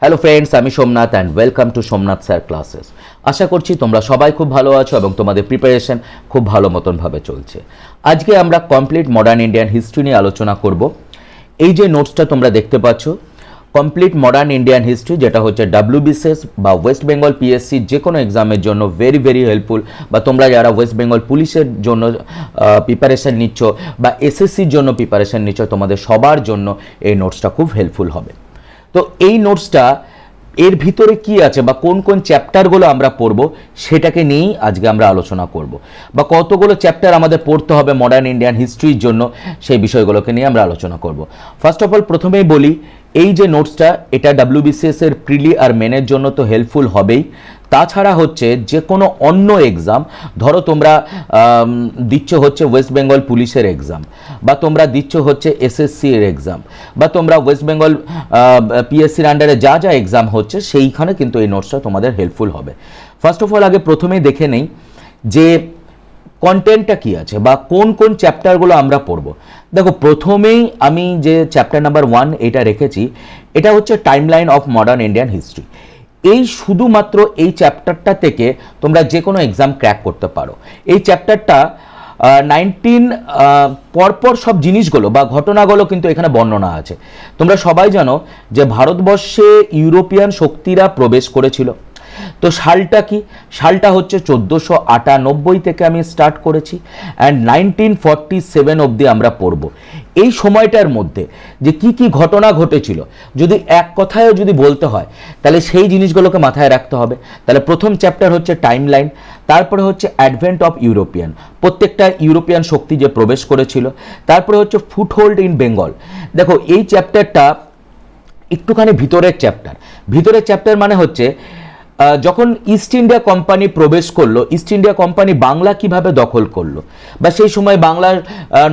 Hello friends, আমি Somnath and welcome to Somnath sir classes. আশা করছি তোমরা সবাই খুব ভালো আছো এবং তোমাদের প্রিপারেশন খুব ভালো মতনভাবে চলছে। আজকে আমরা কমপ্লিট মডার্ন ইন্ডিয়ান হিস্ট্রি নিয়ে আলোচনা করব। এই যে নোটসটা তোমরা দেখতে পাচ্ছ, কমপ্লিট মডার্ন ইন্ডিয়ান হিস্ট্রি, যেটা হচ্ছে WBCS বা ওয়েস্ট বেঙ্গল PSC যে কোনো এক্সামের জন্য ভেরি ভেরি হেল্পফুল, বা তোমরা যারা ওয়েস্ট বেঙ্গল পুলিশের জন্য প্রিপারেশান নিচ্ছ বা SSCর জন্য প্রিপারেশান নিচ্ছ, তোমাদের সবার জন্য এই নোটসটা খুব হেল্পফুল হবে। তো এই নোটসটা এর ভিতরে কি আছে বা কোন কোন চ্যাপ্টারগুলো আমরা পড়ব সেটাকে নিয়েই আজকে আমরা আলোচনা করব, বা কতগুলো চ্যাপ্টার আমাদের পড়তে হবে মডার্ন ইন্ডিয়ান হিস্ট্রির জন্য সেই বিষয়গুলোকে নিয়ে আমরা আলোচনা করব। ফার্স্ট অফ অল প্রথমেই বলি, এই যে নোটসটা এটা WBCS এর প্রিলি আর মেনের জন্য তো হেল্পফুল হবেই, তাছাড়া হচ্ছে যে কোনো অন্য এক্সাম, ধরো তোমরা দিচ্ছ হচ্ছে ওয়েস্ট বেঙ্গল পুলিশের এক্সাম, বা তোমরা দিচ্ছ হচ্ছে SSC এর এক্সাম, বা তোমরা ওয়েস্ট বেঙ্গল PSCর আন্ডারে যা যা এক্সাম হচ্ছে সেইখানে কিন্তু এই নোটসটা তোমাদের হেল্পফুল হবে। ফার্স্ট অফ অল আগে প্রথমেই দেখে নেই যে কন্টেন্টটা কি আছে বা কোন কোন চ্যাপ্টারগুলো আমরা পড়ব। দেখো, প্রথমেই আমি যে চ্যাপ্টার নাম্বার 1 এটা রেখেছি, এটা হচ্ছে timeline of modern Indian history. এই শুধুমাত্র এই চ্যাপ্টারটা থেকে তোমরা যে কোনো এক্সাম ক্র্যাক করতে পারো। এই চ্যাপ্টারটা 19 পরপর সব জিনিসগুলো বা ঘটনাগুলো কিন্তু এখানে বর্ণনা আছে। তোমরা সবাই জানো যে ভারতবর্ষে ইউরোপিয়ান শক্তিরা প্রবেশ করেছিল। তো সালটা কি? সালটা হচ্ছে 1498 থেকে আমি স্টার্ট করেছি অ্যান্ড 1947 অবধি আমরা পড়ব। এই সময়টার মধ্যে যে কি কি ঘটনা ঘটেছিল যদি এক কথায়ও যদি বলতে হয় তাহলে সেই জিনিসগুলোকে মাথায় রাখতে হবে। তাহলে প্রথম চ্যাপ্টার হচ্ছে টাইমলাইন, তারপরে হচ্ছে অ্যাডভেন্ট অফ ইউরোপিয়ান, প্রত্যেকটা ইউরোপিয়ান শক্তি যে প্রবেশ করেছিল, তারপরে হচ্ছে ফুটহোল্ড ইন বেঙ্গল। দেখো, এই চ্যাপ্টারটা একটুখানি ভিতরের চ্যাপ্টার। ভিতরের চ্যাপ্টার মানে হচ্ছে যখন ইস্ট ইন্ডিয়া কোম্পানি প্রবেশ করলো, ইস্ট ইন্ডিয়া কোম্পানি বাংলা কিভাবে দখল করলো, বা সেই সময় বাংলার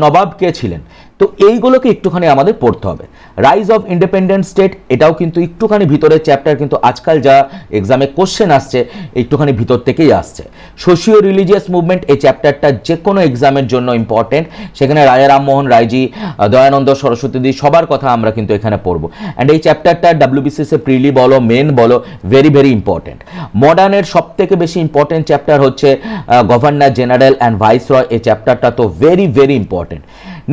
নবাব কে ছিলেন, তো এইগুলোকে একটুখানি আমাদের পড়তে হবে। রাইজ অফ ইন্ডিপেন্ডেন্ট স্টেট, এটাও কিন্তু একটুখানি ভিতরের চ্যাপ্টার, কিন্তু আজকাল যা এক্সামে কোশ্চেন আসছে একটুখানি ভিতর থেকেই আসছে। সোশিও রিলিজিয়াস মুভমেন্ট, এই চ্যাপ্টারটা যে কোনো এক্সামের জন্য ইম্পর্টেন্ট। সেখানে রাজা রামমোহন রায়জি, দয়ানন্দ সরস্বতীদি সবার কথা আমরা কিন্তু এখানে পড়বো। অ্যান্ড এই চ্যাপ্টারটা WBCS এ প্রিলি বলো মেন বলো ভেরি ভেরি ইম্পর্টেন্ট। মডার্নের সব থেকে বেশি ইম্পর্টেন্ট চ্যাপ্টার হচ্ছে গভর্নর জেনারেল অ্যান্ড ভাইসরয়। এই চ্যাপ্টারটা তো very very important.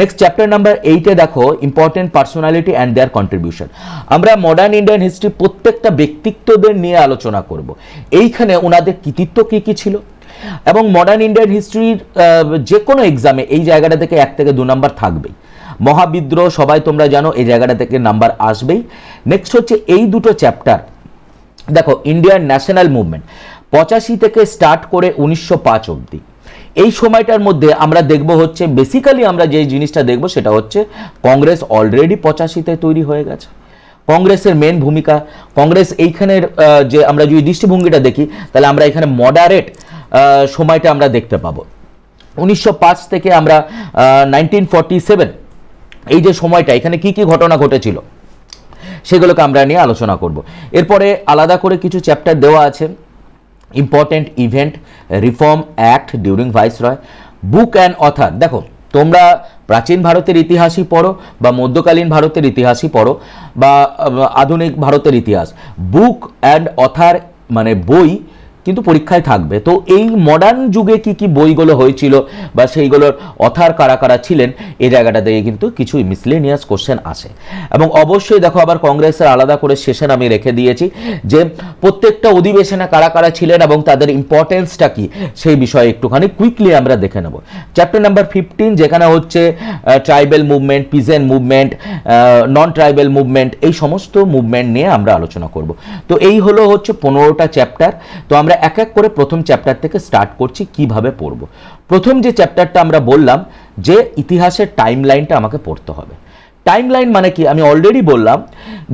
Next chapter number 8-এ দেখো important personality and their contribution. আমরা মডার্ন ইন্ডিয়ান হিস্ট্রি প্রত্যেকটা ব্যক্তিত্বদের নিয়ে আলোচনা করব। এইখানে ওনাদের কৃতিত্ব কী কী ছিল, এবং মডার্ন ইন্ডিয়ান হিস্ট্রির যে কোনো এক্সামে এই জায়গাটা থেকে 1 থেকে 2 নাম্বার থাকবেই। মহাবিদ্রোহ সবাই তোমরা জানো, এই জায়গাটা থেকে নাম্বার আসবেই। নেক্সট হচ্ছে এই দুটো চ্যাপ্টার, দেখো ইন্ডিয়ান ন্যাশনাল মুভমেন্ট 85 থেকে স্টার্ট করে 1905 অবধি। এই সময়টার মধ্যে আমরা দেখব হচ্ছে বেসিক্যালি আমরা যে জিনিসটা দেখব সেটা হচ্ছে কংগ্রেস অলরেডি 85-তে তৈরি হয়ে গেছে। কংগ্রেসের মেন ভূমিকা, কংগ্রেস এইখানের যে আমরা যদি দৃষ্টিভঙ্গিটা দেখি তাহলে আমরা এখানে মডারেট সময়টা আমরা দেখতে পাবো। 1905 থেকে আমরা 1947 এই যে সময়টা, এখানে কি কি ঘটনা ঘটেছিল সেগুলোকে আমরা নিয়ে আলোচনা করব। এরপরে আলাদা করে কিছু চ্যাপ্টার দেওয়া আছে। Important event, reform act during viceroy, book and other. দেখো, তোমরা প্রাচীন ভারতের ইতিহাসই পড়ো বা মধ্যকালীন ভারতের ইতিহাসই পড়ো বা আধুনিক ভারতের ইতিহাস, বুক অ্যান্ড অথার মানে বই কিন্তু পরীক্ষায় থাকবে। তো এই মডার্ন যুগে কি কি বইগুলো হয়েছিল বা সেইগুলোর অথার কারা কারা ছিলেন, এই জায়গাটা থেকে কিন্তু কিছু মিসলেনিয়াস কোশ্চেন আসে। এবং অবশ্যই দেখো, আবার কংগ্রেসের আলাদা করে সেশন আমি রেখে দিয়েছি যে প্রত্যেকটা অধিবেশনে কারা কারা ছিলেন এবং তাদের ইম্পর্টেন্সটা কি সেই বিষয়ে একটুখানি কুইকলি আমরা দেখে নেব। চ্যাপ্টার নাম্বার 15 যেখানে হচ্ছে ট্রাইবেল মুভমেন্ট, পিজেন মুভমেন্ট, নন ট্রাইবেল মুভমেন্ট, এই সমস্ত মুভমেন্ট নিয়ে আমরা আলোচনা করব। তো এই হলো হচ্ছে 15টা চ্যাপ্টার। তো আমরা এক এক করে প্রথম চ্যাপ্টার থেকে স্টার্ট করছি কিভাবে পড়ব। প্রথম যে চ্যাপ্টারটা আমরা বললাম যে ইতিহাসের টাইমলাইনটা আমাকে পড়তে হবে। টাইমলাইন মানে কি আমি অলরেডি বললাম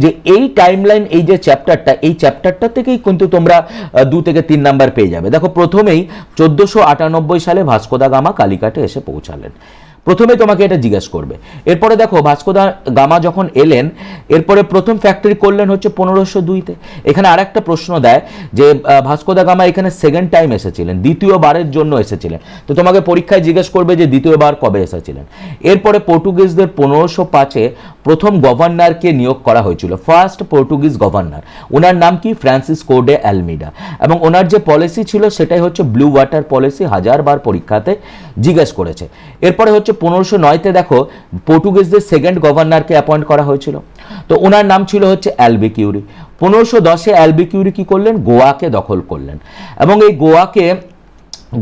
যে এই টাইমলাইন, এই যে চ্যাপ্টারটা, এই চ্যাপ্টারটা থেকেই কিন্তু তোমরা 2 থেকে 3 নাম্বার পেয়ে যাবে। দেখো, প্রথমেই 1498 সালে ভাস্কো দা গামা কালিকাটে এসে পৌঁছালেন। প্রথমে তোমাকে এটা জিজ্ঞেস করবে। এরপরে দেখো ভাস্কো দা গামা যখন এলেন, এরপরে প্রথম ফ্যাক্টরি করলেন হচ্ছে 1502-তে। এখানে আর একটা প্রশ্ন দেয় যে ভাস্কো দা গামা এখানে সেকেন্ড টাইম এসেছিলেন, দ্বিতীয়বারের জন্য এসেছিলেন, তো তোমাকে পরীক্ষায় জিজ্ঞেস করবে যে দ্বিতীয়বার কবে এসেছিলেন। এরপরে পর্তুগিজদের 1505-এ প্রথম গভর্নরকে নিয়োগ করা হয়েছিল, ফার্স্ট পর্তুগিজ গভর্নর। ওনার নাম কি? Francisco day আলমিডা। এবং ওনার যে পলিসি ছিল সেটাই হচ্ছে ব্লু ওয়াটার পলিসি, হাজারবার পরীক্ষাতে জিজ্ঞেস করেছে। এরপরে হচ্ছে 1509-তে দেখো পর্তুগিজদের সেকেন্ড গভর্নরকে অ্যাপয়েন্ট করা হয়েছিল, তো ওনার নাম ছিল হচ্ছে অ্যালবিকিউরি। 1510-এ অ্যালবিকিউরি কি করলেন? গোয়াকে দখল করলেন। এবং এই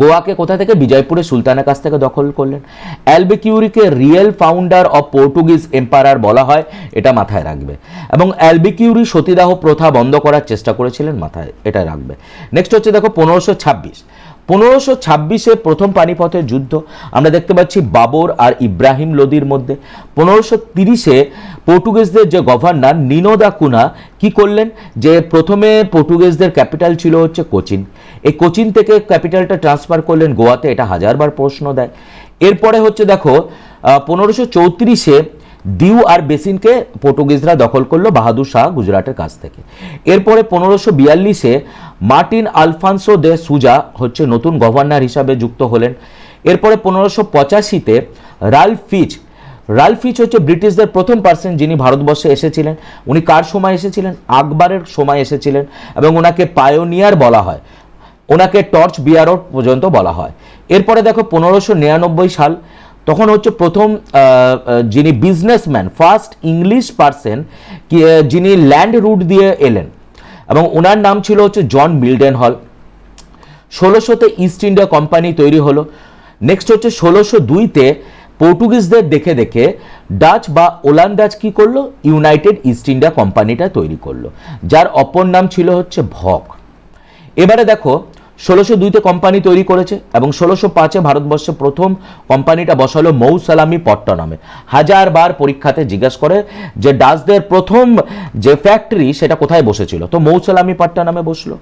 গোয়াকে কোথা থেকে? বিজয়পুরের সুলতানের কাছ থেকে দখল করলেন। অ্যালবিকিউরিকে real founder of Portuguese empire বলা হয়, এটা মাথায় রাখবে। এবং অ্যালবিকিউরি সতীদাহ প্রথা বন্ধ করার চেষ্টা করেছিলেন, মাথায় এটা রাখবে। নেক্সট হচ্ছে দেখো 1526-এ প্রথম পানিপথের যুদ্ধ আমরা দেখতে পাচ্ছি বাবর আর ইব্রাহিম লোদির মধ্যে। 1530-এ পর্তুগিজদের যে গভর্নর নিনো দা কুনা কি করলেন? যে প্রথমে পর্তুগিজদের ক্যাপিটাল ছিল হচ্ছে কোচিন, এই কোচিন থেকে ক্যাপিটালটা ট্রান্সফার করলেন গোয়াতে, এটা হাজারবার প্রশ্ন দেয়। এরপরে হচ্ছে দেখো 1534-এ দিউ আর বেসিনকে পর্তুগিজরা দখল করলো বাহাদুর শাহ গুজরাটের কাছ থেকে। এরপরে 1542-এ মার্টিন আলফান্সো দে সুজা হচ্ছে নতুন গভর্নর হিসাবে যুক্ত হলেন। এরপরে 1585-তে রাল্ফ ফিচ হচ্ছে ব্রিটিশদের প্রথম পার্সন যিনি ভারতবর্ষে এসেছিলেন। উনি কার সময় এসেছিলেন? আকবরের সময় এসেছিলেন, এবং ওনাকে পায়োনিয়ার বলা হয়, ওনাকে টর্চ বিয়ারও পর্যন্ত বলা হয়। এরপরে দেখো 1599 সাল, তখন হচ্ছে প্রথম যিনি বিজনেসম্যান, ফার্স্ট ইংলিশ পার্সন যিনি ল্যান্ড রুট দিয়ে এলেন, এবং ওনার নাম ছিল হচ্ছে জন মিল্ডেন হল। 1600-তে ইস্ট ইন্ডিয়া কোম্পানি তৈরি হলো। নেক্সট হচ্ছে 1602-তে পর্তুগিজদের দেখে দেখে ডাচ বা ওলান্দাজ কি করলো? ইউনাইটেড ইস্ট ইন্ডিয়া কোম্পানিটা তৈরি করলো, যার অপর নাম ছিল হচ্ছে ভক। এবারে দেখো 1602-তে কোম্পানি তৈরি করেছে, এবং 1605-এ ভারতবর্ষে প্রথম কোম্পানিটা বসালো মৌসালামি পট্টনামে। হাজারবার পরীক্ষাতে জিজ্ঞেস করে যে ডাচদের প্রথম যে ফ্যাক্টরি সেটা কোথায় বসেছিল, তো মৌসালামি পট্টনামে বসলো।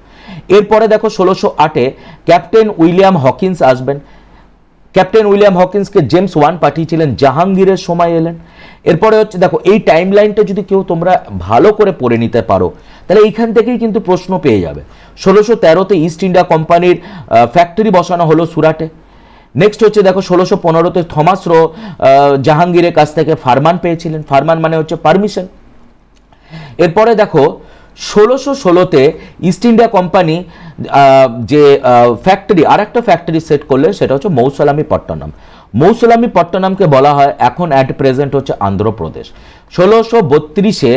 এরপরে দেখো 1608-এ ক্যাপ্টেন উইলিয়াম হকিন্স আসবেন। ক্যাপ্টেন উইলিয়াম হকিন্সকে জেমস ওয়ান পাঠিয়েছিলেন, জাহাঙ্গীরের সময় এলেন। এরপরে হচ্ছে দেখো এই টাইম লাইনটা যদি কেউ তোমরা ভালো করে পড়ে নিতে পারো তাহলে এইখান থেকেই কিন্তু প্রশ্ন পেয়ে যাবে। 1613-তে ইস্ট ইন্ডিয়া কোম্পানির ফ্যাক্টরি বসানো হলো সুরাটে। নেক্সট হচ্ছে দেখো 1615-তে থমাস রো জাহাঙ্গীরের কাছ থেকে ফারমান পেয়েছিলেন, ফারমান মানে হচ্ছে পারমিশন। এরপরে দেখো 1616-তে ইস্ট ইন্ডিয়া কোম্পানি যে ফ্যাক্টরি, আর একটা ফ্যাক্টরি সেট করলে সেটা হচ্ছে মৌসালামি পট্টনম। মৌসালামি পট্টনমকে বলা হয় এখন অ্যাট প্রেজেন্ট হচ্ছে আন্ধ্রপ্রদেশ। 1632-এ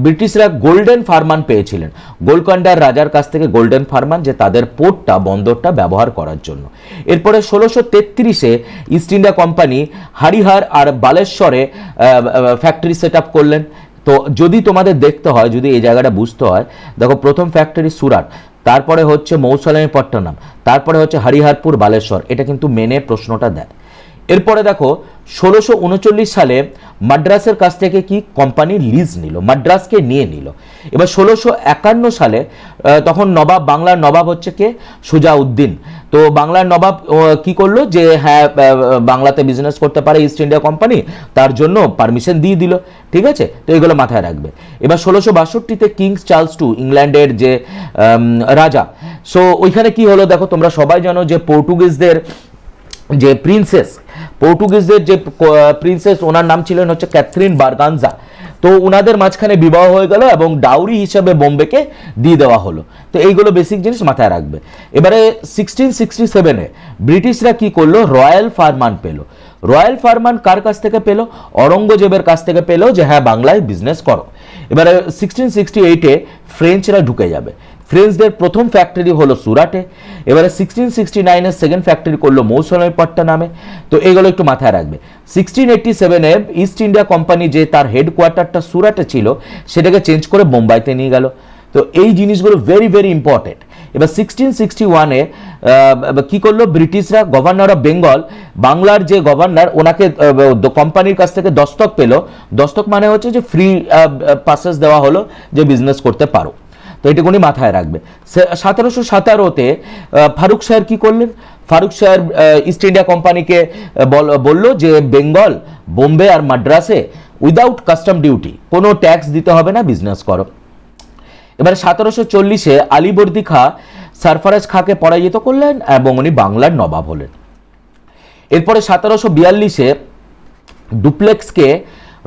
ব্রিটিশরা গোল্ডেন ফারমান পেয়েছিলেন, গোলকন্ডার রাজার কাছ থেকে গোল্ডেন ফারমান, যে তাদের পোর্টটা, বন্দরটা ব্যবহার করার জন্য। এরপরে 1633-এ ইস্ট ইন্ডিয়া কোম্পানি হরিহর আর বালেশ্বরে ফ্যাক্টরি সেট আপ করলেন। তো যদি তোমাদের দেখতে হয়, যদি এই জায়গাটা বুঝতে হয়, দেখো প্রথম ফ্যাক্টরি সুরাট, তারপরে হচ্ছে মৌসালামি পট্টনম, তারপরে হচ্ছে হরিহরপুর বালেশ্বর, এটা কিন্তু মেনে প্রশ্নটা দেয়। এরপরে দেখো 1639 সালে মাদ্রাসের কাছ থেকে কি কোম্পানি লিজ নিল, মাদ্রাসকে নিয়ে নিল। এবার 1651 সালে তখন নবাব, বাংলার নবাব হচ্ছে কে? সুজাউদ্দিন। তো বাংলার নবাব কি করলো যে হ্যাঁ বাংলাতে বিজনেস করতে পারে ইস্ট ইন্ডিয়া কোম্পানি, তার জন্য পারমিশন দিয়ে দিল। ঠিক আছে, তো এগুলো মাথায় রাখবে। এবার 1662-তে কিংস চার্লস টু, ইংল্যান্ডের যে রাজা, সো ওইখানে কি হলো দেখো, তোমরা সবাই জানো যে পর্তুগিজদের যে পর্তুগিজদের যে প্রিন্সেস, ওনার নাম ছিলেন হচ্ছে ক্যাথরিন বারগানজা। তো ওনাদের মাঝখানে বিবাহ হয়ে গেল এবং ডাউরি হিসেবে বোম্বেকে দিয়ে দেওয়া হলো। তো এইগুলো বেসিক জিনিস মাথায় রাখবে। এবারে 1667-এ ব্রিটিশরা কি করলো? রয়্যাল ফারমান পেল। রয়্যাল ফারমান কার কাছ থেকে পেল? অরঙ্গজেবের কাছ থেকে পেল যে হ্যাঁ বাংলায় বিজনেস করো। এবারে 1668-এ ফ্রেঞ্চরা ঢুকে যাবে। ফ্রেঞ্চদের প্রথম ফ্যাক্টরি হলো সুরাটে। এবারে 1669-এর সেকেন্ড ফ্যাক্টরি করলো মৌসালামি পট্টনমে। তো এগুলো একটু মাথায় রাখবে। 1687-এ ইস্ট ইন্ডিয়া কোম্পানি যে তার হেডকোয়ার্টারটা সুরাটে ছিল সেটাকে চেঞ্জ করে বোম্বাইতে নিয়ে গেল। তো এই জিনিসগুলো ভেরি ভেরি ইম্পর্টেন্ট। এবার 1661-এ কি করলো ব্রিটিশরা? গভর্নর অফ বেঙ্গল, বাংলার যে গভর্নর, ওনাকে কোম্পানির কাছ থেকে দস্তক পেল। দস্তক মানে হচ্ছে যে ফ্রি পাসেস দেওয়া হলো যে বিজনেস করতে পারো। তো এটুকুনি মাথায় রাখবে। 1717-তে ফারুক শাহের কি করলেন? ফারুক শাহ ইস্ট ইন্ডিয়া কোম্পানিকে বললো যে বেঙ্গল, বোম্বে আর মাদ্রাসে উইদাউট কাস্টম ডিউটি, কোনো ট্যাক্স দিতে হবে না, বিজনেস করো। এবার 1740-এ আলীবর্দী খাঁ সরফরাজ খাঁকে পরাজিত করলেন এবং উনি বাংলার নবাব হলেন। এরপরে 1742-এ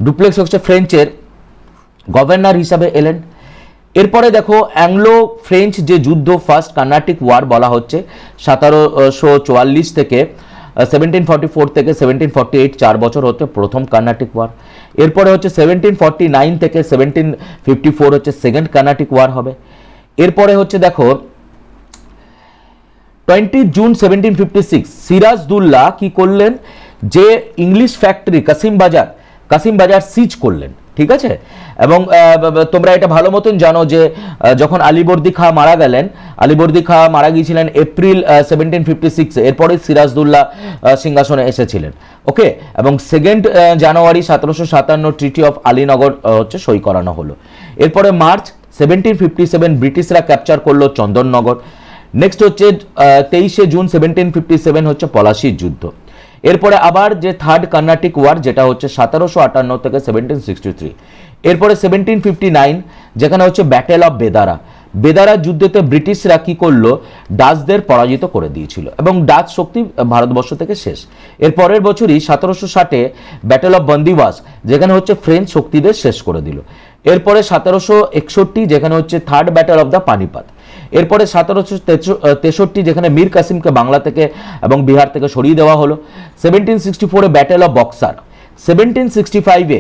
ডুপ্লেক্স হচ্ছে ফ্রেঞ্চের গভর্নর হিসাবে এলেন। এরপরে দেখো অ্যাংলো ফ্রেঞ্চ যে যুদ্ধ, ফার্স্ট কার্নাটিক ওয়ার বলা হচ্ছে 1744 থেকে 1744 থেকে 1748, 4 বছর হচ্ছে প্রথম কার্নাটিক ওয়ার। এরপরে হচ্ছে 1749 থেকে 1754 হচ্ছে সেকেন্ড কার্নাটিক ওয়ার হবে। এরপরে হচ্ছে দেখো 20 জুন 1756 সিরাজদৌল্লা কি করলেন, যে ইংলিশ ফ্যাক্টরি কাসিম বাজার সিজ করলেন, ঠিক আছে। এবং তোমরা এটা ভালো মতন জানো যে যখন আলীবর্দী খাঁ মারা গিয়েছিলেন এপ্রিল 1756, এরপরে সিরাজদৌল্লা সিংহাসনে এসেছিলেন, ওকে। এবং 2 জানুয়ারি 1757 ট্রিটি অফ আলীনগর হচ্ছে সই করানো হলো। এরপরে মার্চ 1757 ব্রিটিশরা ক্যাপচার করলো চন্দননগর। নেক্সট হচ্ছে 23 জুন 1757 হচ্ছে পলাশির যুদ্ধ। এরপরে আবার যে থার্ড কার্নাটিক ওয়ার, যেটা হচ্ছে 1758 থেকে 1763। এরপরে 1759 যেখানে হচ্ছে ব্যাটেল অফ বেদারা যুদ্ধেতে ব্রিটিশরা কি করলো, ডাচদের পরাজিত করে দিয়েছিল এবং ডাচ শক্তি ভারতবর্ষ থেকে শেষ। এর পরের বছরই 1760-এ ব্যাটেল অফ বন্দিওয়াস, যেখানে হচ্ছে ফ্রেঞ্চ শক্তিদের শেষ করে দিল। এরপরে 1761 যেখানে হচ্ছে third battle of the Panipat. এরপরে 1763 যেখানে মীর কাসিমকে বাংলা থেকে এবং বিহার থেকে সরিয়ে দেওয়া হলো। 1764-এ ব্যাটেল অফ বক্সার। 1765-এ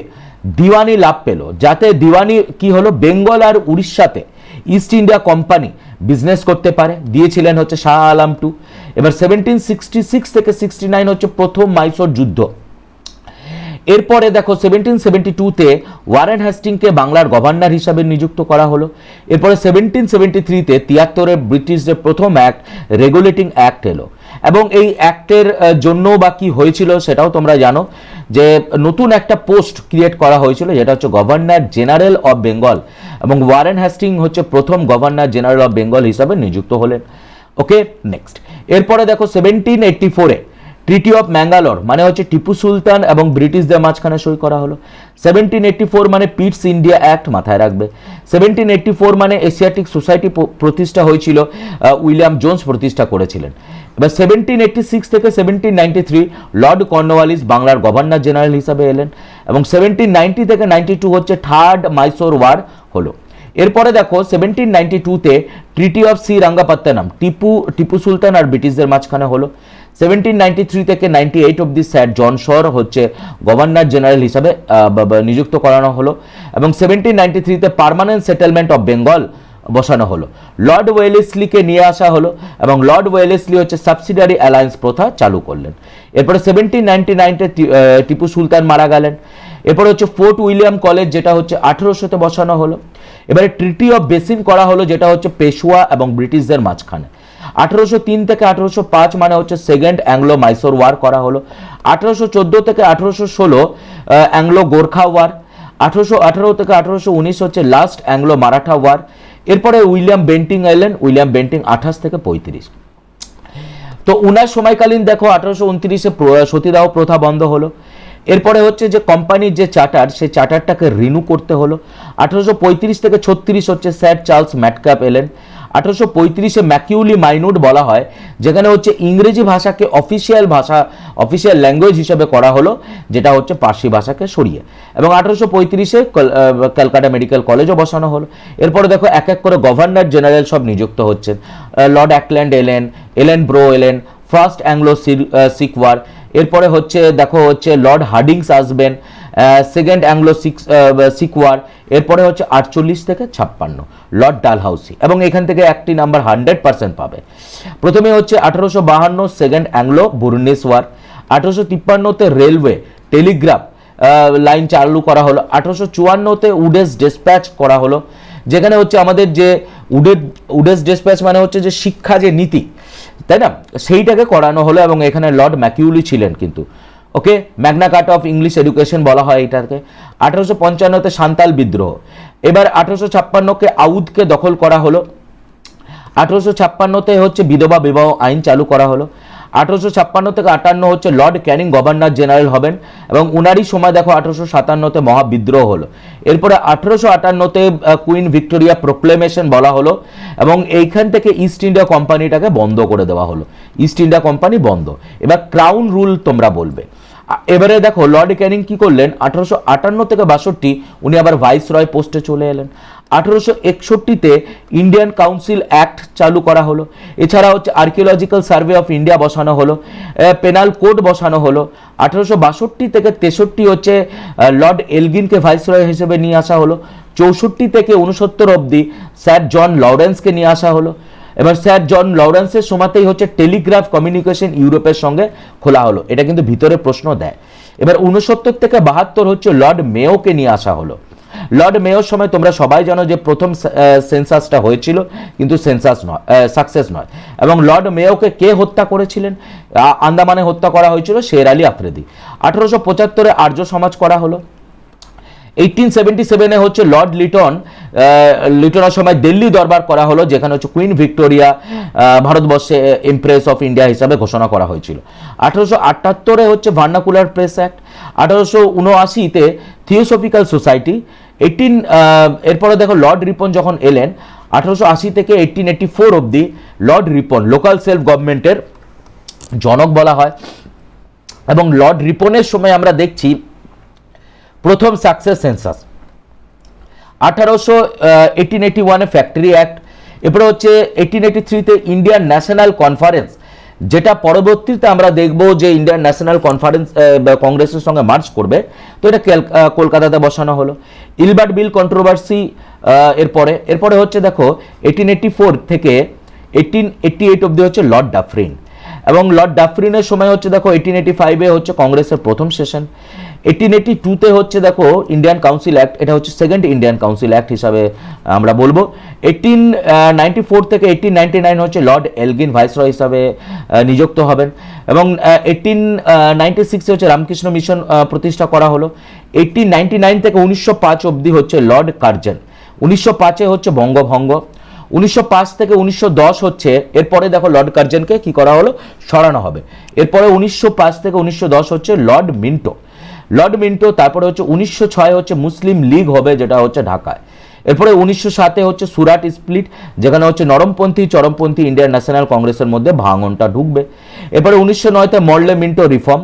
দিওয়ানি লাভ পেল, যাতে দিওয়ানি কি হলো, বেঙ্গল আর উড়িষ্যাতে ইস্ট ইন্ডিয়া কোম্পানি বিজনেস করতে পারে, দিয়েছিলেন হচ্ছে শাহ আলম টু। এবার 1766 থেকে 69 হচ্ছে প্রথম মাইসোর যুদ্ধ। এরপরে দেখো 1772-তে ওয়ারেন হেস্টিংকে বাংলার গভর্নর হিসাবে নিযুক্ত করা হলো। এরপরে 1773-তে 73-এ ব্রিটিশদের প্রথম অ্যাক্ট রেগুলেটিং অ্যাক্ট এলো এবং এই অ্যাক্টের জন্য বা কি হয়েছিল সেটাও তোমরা জানো, যে নতুন একটা পোস্ট ক্রিয়েট করা হয়েছিল, যেটা হচ্ছে গভর্নর জেনারেল অফ বেঙ্গল, এবং ওয়ারেন হেস্টিং হচ্ছে প্রথম গভর্নর জেনারেল অফ বেঙ্গল হিসাবে নিযুক্ত হলেন, ওকে। নেক্সট এরপরে দেখো 1784-এ ট্রিটি অফ ম্যাঙ্গালোর মানে হচ্ছে টিপু সুলতান এবং ব্রিটিশদের মাঝখানে সই করা হলো। 1784 মানে পিটস ইন্ডিয়া অ্যাক্ট, মাথায় রাখবে। 1784 মানে এশিয়াটিক সোসাইটি প্রতিষ্ঠা হয়েছিল, উইলিয়াম জোন্স প্রতিষ্ঠা করেছিলেন। এবার 1786 থেকে 1793 লর্ড কর্নওয়ালিস বাংলার গভর্নর জেনারেল হিসাবে এলেন এবং 1790 থেকে 92 হচ্ছে থার্ড মাইসোর ওয়ার হলো। এরপরে দেখো 1792-তে ট্রিটি অফ শ্রীরঙ্গপত্তনম টিপু সুলতান আর ব্রিটিশদের মাঝখানে হলো। 1793 থেকে 98 অবধি স্যার জন শর হচ্ছে গভর্নর জেনারেল হিসাবে নিযুক্ত করানো হলো এবং 1793-তে পার্মানেন্ট সেটেলমেন্ট অফ বেঙ্গল বসানো হলো। লর্ড ওয়েলেসলিকে নিয়ে আসা হলো এবং লর্ড ওয়েলেসলি হচ্ছে সাবসিডিয়ারি অ্যালায়েন্স প্রথা চালু করলেন। এরপরে 1799-তে টিপু সুলতান মারা গেলেন। এরপরে হচ্ছে ফোর্ট উইলিয়াম কলেজ, যেটা হচ্ছে 1800-তে বসানো হলো। এবারে ট্রিটি অফ বেসিন করা হলো, যেটা হচ্ছে পেশোয়া এবং ব্রিটিশদের মাঝখানে। 1803 থেকে 1805 মানে হচ্ছে সেকেন্ড অ্যাংলো মাইসোর ওয়ার করা হলো। 1814 থেকে 1816 অ্যাংলো গোর্খা ওয়ার। 1818 থেকে 1819 হচ্ছে লাস্ট অ্যাংলো মারাঠা ওয়ার। এরপরে উইলিয়াম বেন্টিং এলেন, উইলিয়াম বেন্টিং 28 থেকে 35। তো উনার সময়কালীন দেখো 1829-এ সতীদাহ প্রথা বন্ধ হলো। এরপরে হচ্ছে যে কোম্পানির যে চার্টার, সেই চার্টারটাকে রিনিউ করতে হলো। 1835 থেকে 36 হচ্ছে স্যার চার্লস ম্যাটক্যাপ এলেন। 1835-এ ম্যাকিউলি মাইনুট বলা হয়, যেখানে হচ্ছে ইংরেজি ভাষাকে অফিসিয়াল ল্যাঙ্গুয়েজ হিসেবে করা হলো, যেটা হচ্ছে পার্সি ভাষাকে সরিয়ে। এবং 1835-এ ক্যালকাটা মেডিকেল কলেজও বসানো হলো। এরপরে দেখো এক এক করে গভর্নর জেনারেল সব নিযুক্ত হচ্ছেন। লর্ড অ্যাকল্যান্ড এলেন ব্রো এলেন, ফার্স্ট অ্যাংলো শিখ ওয়ার। এরপরে হচ্ছে দেখো হচ্ছে লর্ড হার্ডিংস আসবেন, সেকেন্ড অ্যাংলো শিখ ওয়ার। এরপরে হচ্ছে 48 থেকে 56 লর্ড ডালহাউসি, এবং এখান থেকে একটি নাম্বার 100% পাবে। প্রথমে হচ্ছে 1852 সেকেন্ড অ্যাংলো বুরনিস ওয়ার। 1853-তে রেলওয়ে টেলিগ্রাফ লাইন চালু করা হলো। 1854-তে উডেস ডিসপ্যাচ করা হলো, যেখানে হচ্ছে আমাদের যে উডেস ডিসপ্যাচ মানে হচ্ছে যে শিক্ষা যে নীতি, তাই না, সেইটাকে করানো হলো এবং এখানে লর্ড ম্যাকিউলি ছিলেন কিন্তু, okay. Magna Carta of English education বলা হয় এটাকে। 1855-তে সান্তাল বিদ্রোহ। এবার 1856-কে আউদকে দখল করা হলো। 1856-তে হচ্ছে বিধবা বিবাহ আইন চালু করা হলো। 1856 থেকে 58 হচ্ছে লর্ড ক্যানিং গভর্নর জেনারেল হবেন এবং উনারই সময় দেখো 1857-তে মহাবিদ্রোহ হলো। এরপরে 1858-তে কুইন ভিক্টোরিয়া প্রোক্লেমেশন বলা হলো এবং এইখান থেকে ইস্ট ইন্ডিয়া কোম্পানিটাকে বন্ধ করে দেওয়া হলো। ইস্ট ইন্ডিয়া কোম্পানি বন্ধ। এবার ক্রাউন রুল তোমরা বলবে। এবারে দেখো লর্ড ক্যানিং কি করলেন, 1858 থেকে 62 উনি আবার ভাইসরয় পোস্টে চলে এলেন। 1861-তে ইন্ডিয়ান কাউন্সিল অ্যাক্ট চালু করা হলো। এছাড়া হচ্ছে আর্কিওলজিক্যাল সার্ভে অফ ইন্ডিয়া বসানো হলো, পেনাল কোড বসানো হলো। 1862 থেকে 63 হচ্ছে লর্ড এলগিনকে ভাইসরয় হিসেবে নিয়ে আসা হলো। 64 থেকে 69 অবধি স্যার জন লরেন্সকে নিয়ে আসা হলো। এবার স্যার জন লরেন্সের সময়তেই হচ্ছে টেলিগ্রাফ কমিউনিকেশন ইউরোপের সঙ্গে খোলা হলো। এটা কিন্তু ভিতরে প্রশ্ন দেয়। এবার 69 থেকে 72 হচ্ছে লর্ড মেয়োকে নিয়ে আসা হলো। লর্ড মেয়োর সময় তোমরা সবাই জানো যে প্রথম সেন্সাসটা হয়েছিল, কিন্তু সেন্সাস নয়, সাকসেস নয়। এবং লর্ড মেয়োকে কে হত্যা করেছিলেন? আন্দামানে হত্যা করা হয়েছিল শের আলী আফ্রিদি। 1875-এ আর্য সমাজ করা হলো। 1877-এ হচ্ছে লর্ড লিটনের সময় দিল্লি দরবার করা হলো, যেখানে হচ্ছে কুইন ভিক্টোরিয়া ভারতবর্ষে এমপ্রেস অফ ইন্ডিয়া হিসাবে ঘোষণা করা হয়েছিল। 1878-এ হচ্ছে ভার্নাকুলার প্রেস অ্যাক্ট। 1879-তে থিওসফিক্যাল সোসাইটি। এরপরে দেখো লর্ড রিপন যখন এলেন 1880 থেকে 1884 অবধি লর্ড রিপন লোকাল সেলফ গভর্নমেন্টের জনক বলা হয়। এবং লর্ড রিপনের সময় আমরা দেখছি প্রথম সাকসেস সেন্সাস। 1881-এ ফ্যাক্টরি অ্যাক্ট। এরপরে হচ্ছে 1883-তে ইন্ডিয়ান ন্যাশনাল কনফারেন্স, যেটা পরবর্তীতে আমরা দেখব যে ইন্ডিয়ান ন্যাশনাল কনফারেন্স কংগ্রেসের সঙ্গে মার্চ করবে। তো এটা কলকাতাতে বসানো হলো। ইলবার্ট বিল কন্ট্রোভার্সি এরপরে হচ্ছে দেখো 1884 থেকে 1888 অবধি হচ্ছে লর্ড ডাফরিন। এবং লর্ড ডাফরিনের সময় হচ্ছে দেখো 1885-এ হচ্ছে কংগ্রেসের প্রথম সেশন। 1882-তে হচ্ছে দেখো ইন্ডিয়ান কাউন্সিল অ্যাক্ট, এটা হচ্ছে সেকেন্ড ইন্ডিয়ান কাউন্সিল অ্যাক্ট হিসাবে আমরা বলবো। 1894 থেকে 1899 হচ্ছে লর্ড এলগিন ভাইসরয় হিসাবে নিযুক্ত হবেন। এবং 1896-এ হচ্ছে রামকৃষ্ণ মিশন প্রতিষ্ঠা করা হলো। 1899 থেকে 1905 অবধি হচ্ছে লর্ড কার্জন। 1905-এ হচ্ছে বঙ্গভঙ্গ। 1905 থেকে 1910 হচ্ছে, এরপরে দেখো লর্ড কার্জনকে কি করা হলো, সরানো হবে। এরপরে 1905 থেকে 1910 হচ্ছে লর্ড মিন্টো। তারপরে হচ্ছে 1906 হচ্ছে মুসলিম লীগ হবে, যেটা হচ্ছে ঢাকায়। এরপরে 1907-এ হচ্ছে সুরাট স্প্লিট, যেখানে হচ্ছে নরমপন্থী চরমপন্থী ইন্ডিয়ান ন্যাশনাল কংগ্রেসের মধ্যে ভাঙনটা ঢুকবে। এরপরে 1909-তে মর্লে মিন্টো রিফর্ম।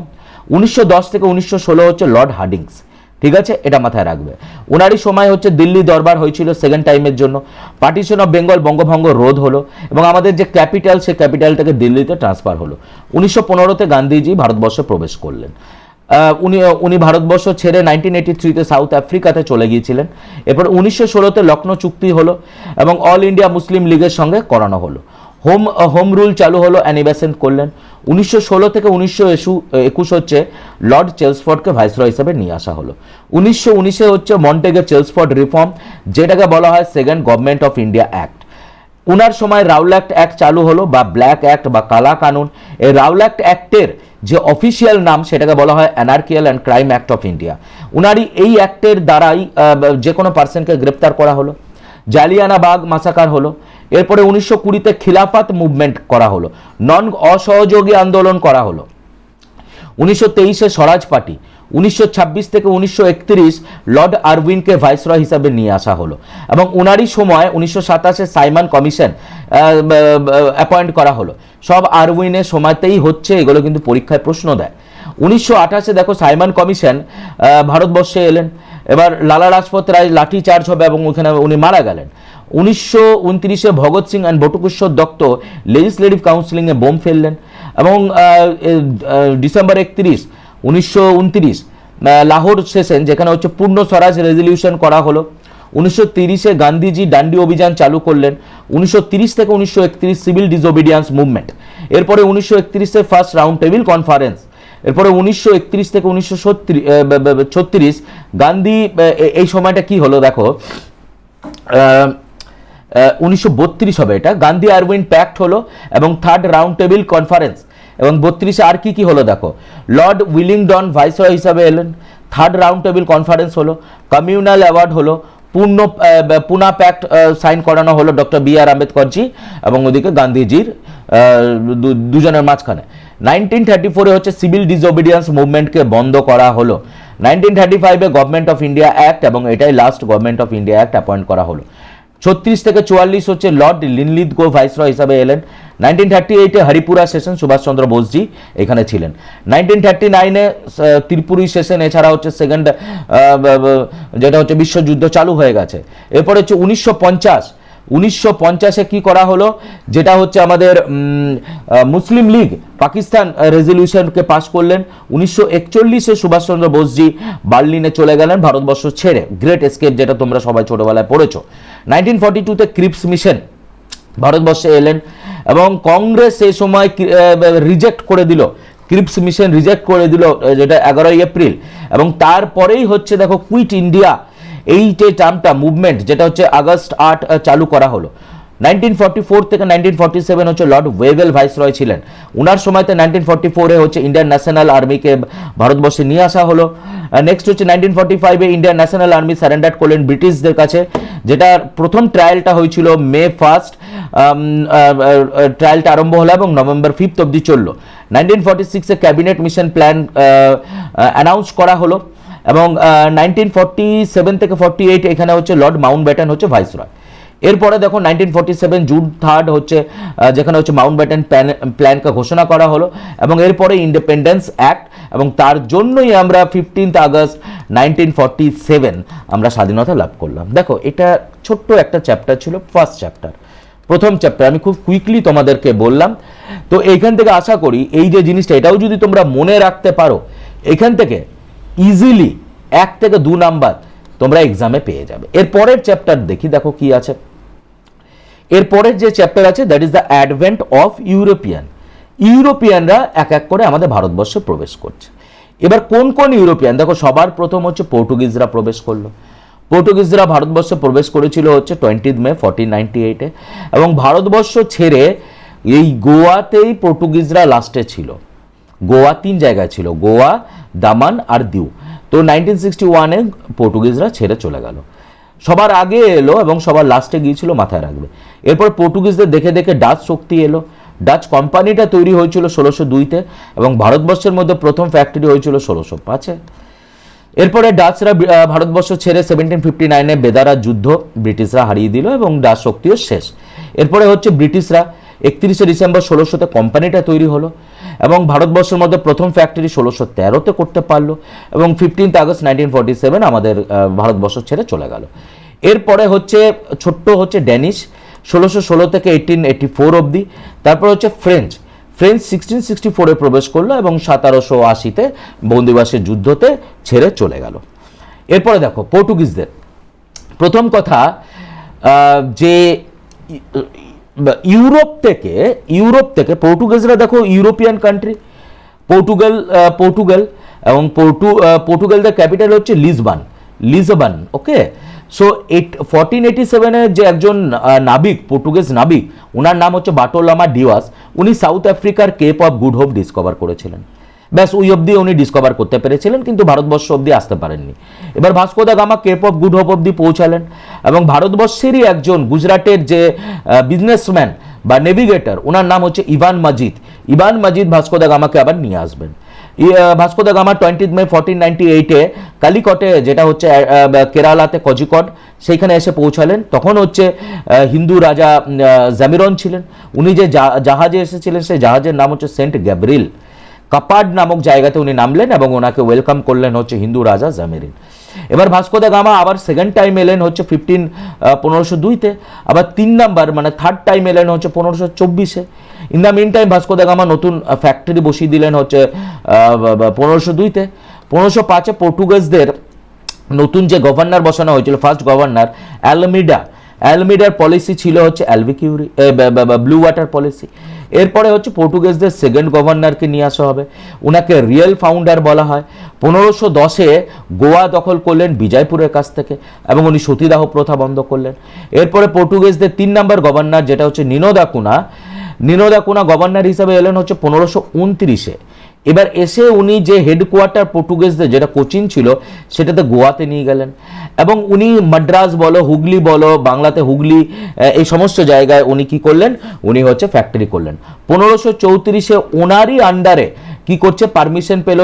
1910 থেকে 1916 হচ্ছে লর্ড হার্ডিংস। ঠিক আছে, এটা মাথায় রাখবে। ওনারই সময় হচ্ছে দিল্লি দরবার হয়েছিল সেকেন্ড টাইমের জন্য। পার্টিশন অফ বেঙ্গল বঙ্গভঙ্গ রোধ হলো এবং আমাদের যে ক্যাপিটাল, সেই ক্যাপিটালটাকে দিল্লিতে ট্রান্সফার হলো। 1915-তে গান্ধীজি ভারতবর্ষে প্রবেশ করলেন। উনি ভারতবর্ষ ছেড়ে 1983-তে সাউথ আফ্রিকাতে চলে গিয়েছিলেন। এরপর 1916-তে লখনৌ চুক্তি হলো এবং অল ইন্ডিয়া মুসলিম লীগের সঙ্গে করানো হলো। হোম রুল চালু হলো, অ্যানি বেসেন্ট করলেন। 1916 থেকে 1921 হচ্ছে লর্ড চেলসফোর্ডকে ভাইসরয় হিসেবে নিয়ে আসা হলো। 1919-এ হচ্ছে মন্টেগে চেলসফোর্ড রিফর্ম, যেটাকে বলা হয় second government of India act. উনার সময় রাউলাক্ট অ্যাক্ট চালু হলো, বা ব্ল্যাক অ্যাক্ট বা কালা কানুন। এই রাউলাক্ট অ্যাক্টের যে অফিসিয়াল নাম, সেটাকে বলা হয় anarchical and crime act of India. উনারই এই অ্যাক্টের দ্বারাই যে কোনো পার্সনকে গ্রেপ্তার করা হলো। জালিয়ানাবাগ মাসাকার হলো। এরপরে 1920-তে খিলাফত মুভমেন্ট করা হলো, নন অসহযোগী আন্দোলন করা হলো। 1923-এ স্বরাজ পার্টি। 1926 থেকে 1931 লর্ড আরউইনকে ভাইসরয় হিসাবে নিয়ে আসা হলো এবং উনারই সময় 1927-এ সাইমন কমিশন অ্যাপয়েন্ট করা হলো। সব আরউইনের সময়তেই হচ্ছে, এগুলো কিন্তু পরীক্ষায় প্রশ্ন দেয়। 1928-এ দেখো সাইমন কমিশন ভারতবর্ষে এলেন। এবার লালা রাজপথ রায় লাঠি চার্জ হবে এবং ওখানে উনি মারা গেলেন। 1929-এ ভগৎ সিং অ্যান্ড বটুকেশ্বর দত্ত লেজিসলেটিভ কাউন্সিলিংয়ে বোম ফেললেন এবং ডিসেম্বর 31, 1929 লাহোর সেশন, যেখানে হচ্ছে পূর্ণ স্বরাজ রেজলিউশন করা হলো। 1930-এ গান্ধীজি ডান্ডি অভিযান চালু করলেন। 1930 থেকে 1931 সিভিল ডিসওবিডিয়েন্স মুভমেন্ট। এরপরে 1931-এ ফার্স্ট রাউন্ড টেবিল কনফারেন্স। এরপরে 1931 থেকে 1936 গান্ধী, এই সময়টা কি হলো দেখো, 1932 হবে এটা, গান্ধী আরউইন প্যাক্ট হলো এবং থার্ড রাউন্ড টেবিল কনফারেন্স। এবং 32-এ আর কি হলো দেখো, লর্ড উইলিংডন ভাইসরয় হিসাবে এলেন, থার্ড রাউন্ড টেবিল কনফারেন্স হলো, কমিউনাল অ্যাওয়ার্ড হলো, পুনা প্যাক্ট সাইন করানো হলো ডক্টর বি.আর. আম্বেদকরজি এবং ওদিকে গান্ধীজির দুজনের মাঝখানে। 1934-এ হচ্ছে সিভিল ডিসওবিডিয়েন্স মুভমেন্টকে বন্ধ করা হলো। 1935-এ গভর্নমেন্ট অফ ইন্ডিয়া অ্যাক্ট, এবং এটাই last government of India act appoint করা হলো। 36 থেকে 44 হচ্ছে লর্ড লিনলিথগো ভাইসরয় হিসাবে এলেন। 1938-এ হরিপুরা সেশন, সুভাষচন্দ্র বোসজি এখানে ছিলেন। 1939-এ ত্রিপুরি সেশন, এছাড়া হচ্ছে সেকেন্ড যেটা হচ্ছে বিশ্বযুদ্ধ চালু হয়ে গেছে। এরপরে হচ্ছে 1950-এ কি করা হলো, যেটা হচ্ছে আমাদের মুসলিম লীগ পাকিস্তান রেজলিউশনকে পাশ করলেন। 1941-এ সুভাষচন্দ্র বোসজি বার্লিনে চলে গেলেন ভারতবর্ষ ছেড়ে, গ্রেট এস্কেপ যেটা তোমরা সবাই ছোটবেলায় পড়েছো। 1942-তে ক্রিপস মিশন ভারতবর্ষে এলেন এবং কংগ্রেস সেই সময় রিজেক্ট করে দিল, ক্রিপস মিশন রিজেক্ট করে দিল, যেটা 11ই এপ্রিল। এবং তারপরেই হচ্ছে দেখো কুইট ইন্ডিয়া, এই যে টার্মটা মুভমেন্ট, যেটা হচ্ছে আগস্ট 8 চালু করা হলো। 1944 থেকে 1947 হচ্ছে লর্ড ওয়েভেল ভাইসরয় ছিলেন, উনার সময়তে 1944-এ হচ্ছে ইন্ডিয়ান ন্যাশনাল আর্মিকে ভারতবর্ষে নিয়ে আসা হলো। নেক্সট হচ্ছে 1945-এ ইন্ডিয়ান ন্যাশনাল আর্মি সারেন্ডার করলেন ব্রিটিশদের কাছে, যেটার প্রথম ট্রায়ালটা হয়েছিল মে 1 ট্রায়ালটা আরম্ভ হলো এবং নভেম্বর 5 অবধি চললো। 1946-এ ক্যাবিনেট মিশন প্ল্যান অ্যানাউন্স করা হলো এবং 1947 থেকে 48 এখানে হচ্ছে লর্ড মাউন্টব্যাটেন হচ্ছে ভাইসরয়। এরপরে দেখো 1947 জুন 3 হচ্ছে যেখানে হচ্ছে মাউন্টব্যাটেন প্ল্যানকে ঘোষণা করা হলো এবং এরপরে ইন্ডিপেন্ডেন্স অ্যাক্ট, এবং তার জন্যই আমরা 15 আগস্ট 1947 আমরা স্বাধীনতা লাভ করলাম। দেখো এটা ছোট্ট একটা চ্যাপ্টার ছিল, ফার্স্ট চ্যাপ্টার, প্রথম চ্যাপ্টার, আমি খুব কুইকলি তোমাদেরকে বললাম। তো এইখান থেকে আশা করি এই যে জিনিসটা, এটাও যদি তোমরা মনে রাখতে পারো, এখান থেকে ইজিলি 1 থেকে 2 নাম্বার তোমরা এক্সামে পেয়ে যাবে। এরপরের চ্যাপ্টার দেখি, দেখো কি আছে। এরপরের যে চ্যাপ্টার আছে that is the advent of European. ইউরোপিয়ানরা এক এক করে আমাদের ভারতবর্ষে প্রবেশ করছে। এবার কোন কোন ইউরোপিয়ান, দেখো সবার প্রথম হচ্ছে পর্তুগিজরা প্রবেশ করলো। পর্তুগিজরা ভারতবর্ষে প্রবেশ করেছিল হচ্ছে 20 মে 1498-এ এবং ভারতবর্ষ ছেড়ে এই গোয়াতেই পর্তুগিজরা লাস্টে ছিল। গোয়া 3 জায়গায় ছিল, গোয়া, দামান আর দিউ। তো 1961-এ পর্তুগিজরা ছেড়ে চলে গেল। সবার আগে এলো এবং সবার লাস্টে গিয়েছিল, মাথায় রাখবে। এরপর পর্তুগিজদের দেখে দেখে ডাচ শক্তি এলো। ডাচ কোম্পানিটা তৈরি হয়েছিল 1602-তে এবং ভারতবর্ষের মধ্যে প্রথম ফ্যাক্টরি হয়েছিল 1605-এ। এরপরে ডাচরা ভারতবর্ষ ছেড়ে 1759-এ বেদারা যুদ্ধ ব্রিটিশরা হারিয়ে দিল এবং ডাচ শক্তিও শেষ। এরপরে হচ্ছে ব্রিটিশরা 31শে ডিসেম্বর 1600-তে কোম্পানিটা তৈরি হলো এবং ভারতবর্ষের মধ্যে প্রথম ফ্যাক্টরি 1613-তে করতে পারলো এবং 15 আগস্ট 1947 আমাদের ভারতবর্ষ ছেড়ে চলে গেল। এরপরে হচ্ছে ছোট্ট হচ্ছে ড্যানিশ 1616 থেকে 1884 অবধি। তারপর হচ্ছে ফ্রেঞ্চ 1664-এ প্রবেশ করলো এবং 1780-তে বন্দিবাসের যুদ্ধতে ছেড়ে চলে গেল। এরপরে দেখো পর্তুগিজদের প্রথম কথা, যে ইউরোপ থেকে পর্তুগিজরা, দেখো ইউরোপিয়ান কান্ট্রি, পর্তুগাল এবং পর্তুগালদের ক্যাপিটাল হচ্ছে লিসবন। ওকে, সো 1487-এ যে একজন নাবিক, পর্তুগিজ নাবিক, ওনার নাম হচ্ছে বার্টোলোমা ডিয়াস, উনি সাউথ আফ্রিকার Cape of Good Hope discover করেছিলেন। ব্যাস ওই অবধি উনি ডিসকভার করতে পেরেছিলেন, কিন্তু ভারতবর্ষ অবধি আসতে পারেননি। এবার Vasco da Gama Cape of Good Hope অবধি পৌঁছালেন এবং ভারতবর্ষেরই একজন গুজরাটের যে বিজনেসম্যান বা নেভিগেটর, ওনার নাম হচ্ছে ইভান মাজিদ ভাস্কো দা গামাকে আবার নিয়ে আসবেন। ভাস্কো দা গামা 20 মে 1498-এ কালিকটে, যেটা হচ্ছে কেরালাতে কোঝিকোড, সেইখানে এসে পৌঁছালেন। তখন হচ্ছে হিন্দু রাজা জামিরন ছিলেন। উনি যে জাহাজে এসেছিলেন সেই জাহাজের নাম হচ্ছে সেন্ট গ্যাব্রিয়েল। কাপাড নামক জায়গাতে উনি নামলেন এবং ওনাকে ওয়েলকাম করলেন হচ্ছে হিন্দু রাজা জামিরিন। এবার ভাস্কো দা গামা আবার সেকেন্ড টাইম এলেন হচ্ছে 1502-তে, আবার 3 নাম্বার মানে থার্ড টাইম এলেন হচ্ছে 1524-এ। In the meantime Vasco da Gama নতুন ফ্যাক্টরি বসিয়ে দিলেন হচ্ছে 1502-তে। 1505-এ পর্তুগিজদের নতুন যে গভর্নর বসানো হয়েছিল, ফার্স্ট গভর্নর অ্যালমিডার পলিসি ছিল হচ্ছে অ্যালভিকিউরি ব্লু ওয়াটার পলিসি। এরপরে হচ্ছে পর্তুগিজদের সেকেন্ড গভর্নরকে নিয়ে আসা হবে, ওনাকে রিয়েল ফাউন্ডার বলা হয়। 1510-এ গোয়া দখল করলেন বিজয়পুরের কাছ থেকে এবং উনি সতীদাহ প্রথা বন্ধ করলেন। এরপরে পর্তুগিজদের 3 নম্বর গভর্নর, যেটা হচ্ছে নিনো দা কুনা গভর্নর হিসাবে এলেন হচ্ছে 1529-এ। এবার এসে উনি যে হেডকোয়ার্টার পর্তুগিজদের যেটা কোচিন ছিল সেটাতে গোয়াতে নিয়ে গেলেন, এবং উনি মাদ্রাজ বলো, হুগলি বলো, বাংলাতে হুগলি, এই সমস্ত জায়গায় উনি কি করলেন, উনি হচ্ছে ফ্যাক্টরি করলেন। 1534 ওনারই আন্ডারে কি করছে, পারমিশন পেল,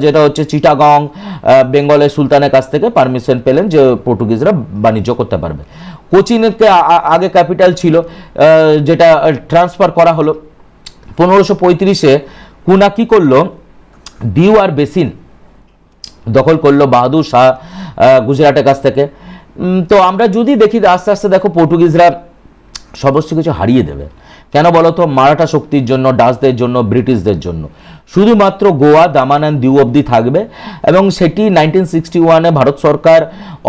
যেটা হচ্ছে চিটাগং বেঙ্গলের সুলতানের কাছ থেকে পারমিশন পেলেন যে পর্তুগিজরা বাণিজ্য করতে পারবে। কোচিনকে আগে ক্যাপিটাল ছিল, যেটা ট্রান্সফার করা হলো। 1535 কুনা কি করলো, দিউ আর বেসিন দখল করলো বাহাদুর শাহ গুজরাটের কাছ থেকে। তো আমরা যদি দেখি আস্তে আস্তে দেখো পর্তুগিজরা সমস্ত কিছু হারিয়ে দেবে। কেন বলো তো? মারাঠা শক্তির জন্য, ডাচদের জন্য, ব্রিটিশদের জন্য। শুধুমাত্র গোয়া, দামান অ্যান্ড দিউ অবধি থাকবে, এবং সেটি 1961-এ ভারত সরকার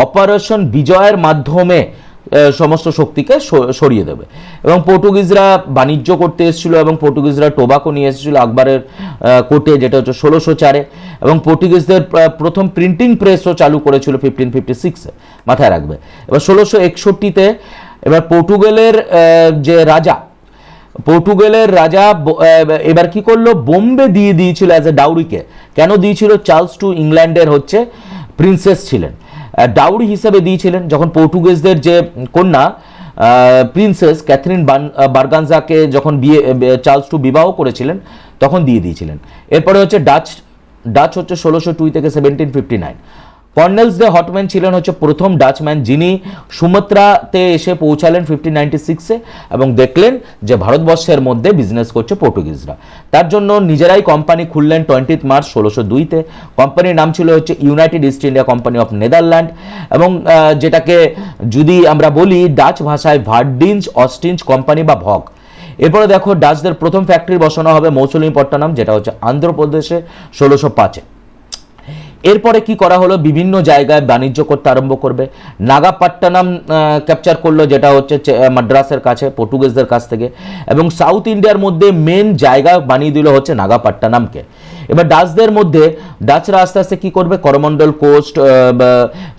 অপারেশন বিজয়ের মাধ্যমে সমস্ত শক্তিকে সরিয়ে দেবে। এবং পর্তুগিজরা বাণিজ্য করতে এসেছিল, এবং পর্তুগিজরা টোবাকো নিয়ে এসেছিল আকবরের কোর্টে, যেটা হচ্ছে 1604-এ, এবং পর্তুগিজদের প্রথম প্রিন্টিং প্রেসও চালু করেছিল 1556-এ, মাথায় রাখবে। এবার 1661-তে এবার পর্তুগালের যে রাজা, এবার কি করলো, বোম্বে দিয়ে দিয়েছিল অ্যাজ এ ডাউরিকে। কেন দিয়েছিল? চার্লস টু ইংল্যান্ডের হচ্ছে প্রিন্সেস ছিলেন, ডাউরি হিসেবে দিয়েছিলেন। যখন পর্তুগিজদের যে কন্যা প্রিন্সেস ক্যাথরিন বার্গানজাকে যখন চার্লস টু বিবাহ করেছিলেন, তখন দিয়ে দিয়েছিলেন। এরপরে হচ্ছে ডাচ হচ্ছে 1602 থেকে 1759। কর্নেলস দে হটম্যান ছিলেন হচ্ছে প্রথম ডাচম্যান, যিনি সুমাত্রাতে এসে পৌঁছালেন 1596-এ, এবং দেখলেন যে ভারতবর্ষের মধ্যে বিজনেস করছে পর্তুগিজরা। তার জন্য নিজেরাই কোম্পানি খুললেন 20 মার্চ 1602-তে। কোম্পানির নাম ছিল হচ্ছে United east India company of Netherland, এবং যেটাকে যদি আমরা বলি ডাচ ভাষায় ভার্ডিঞ্জ অস্টিঞ্জ কোম্পানি বা ভগ। এরপরে দেখো ডাচদের প্রথম ফ্যাক্টরি বসানো হবে মৌসুমীপট্টনম, যেটা হচ্ছে আন্ধ্রপ্রদেশে 1605-এ। এরপরে কি করা হলো, বিভিন্ন জায়গায় বাণিজ্য করতে আরম্ভ করবে। নাগাপট্টনম ক্যাপচার করলো, যেটা হচ্ছে মাদ্রাসের কাছে, পর্তুগিজদের কাছ থেকে, এবং সাউথ ইন্ডিয়ার মধ্যে মেন জায়গা বানিয়ে দিল হচ্ছে নাগাপট্টনমকে। এবার ডাচরা আস্তে আস্তে কি করবে, করমন্ডল কোস্ট,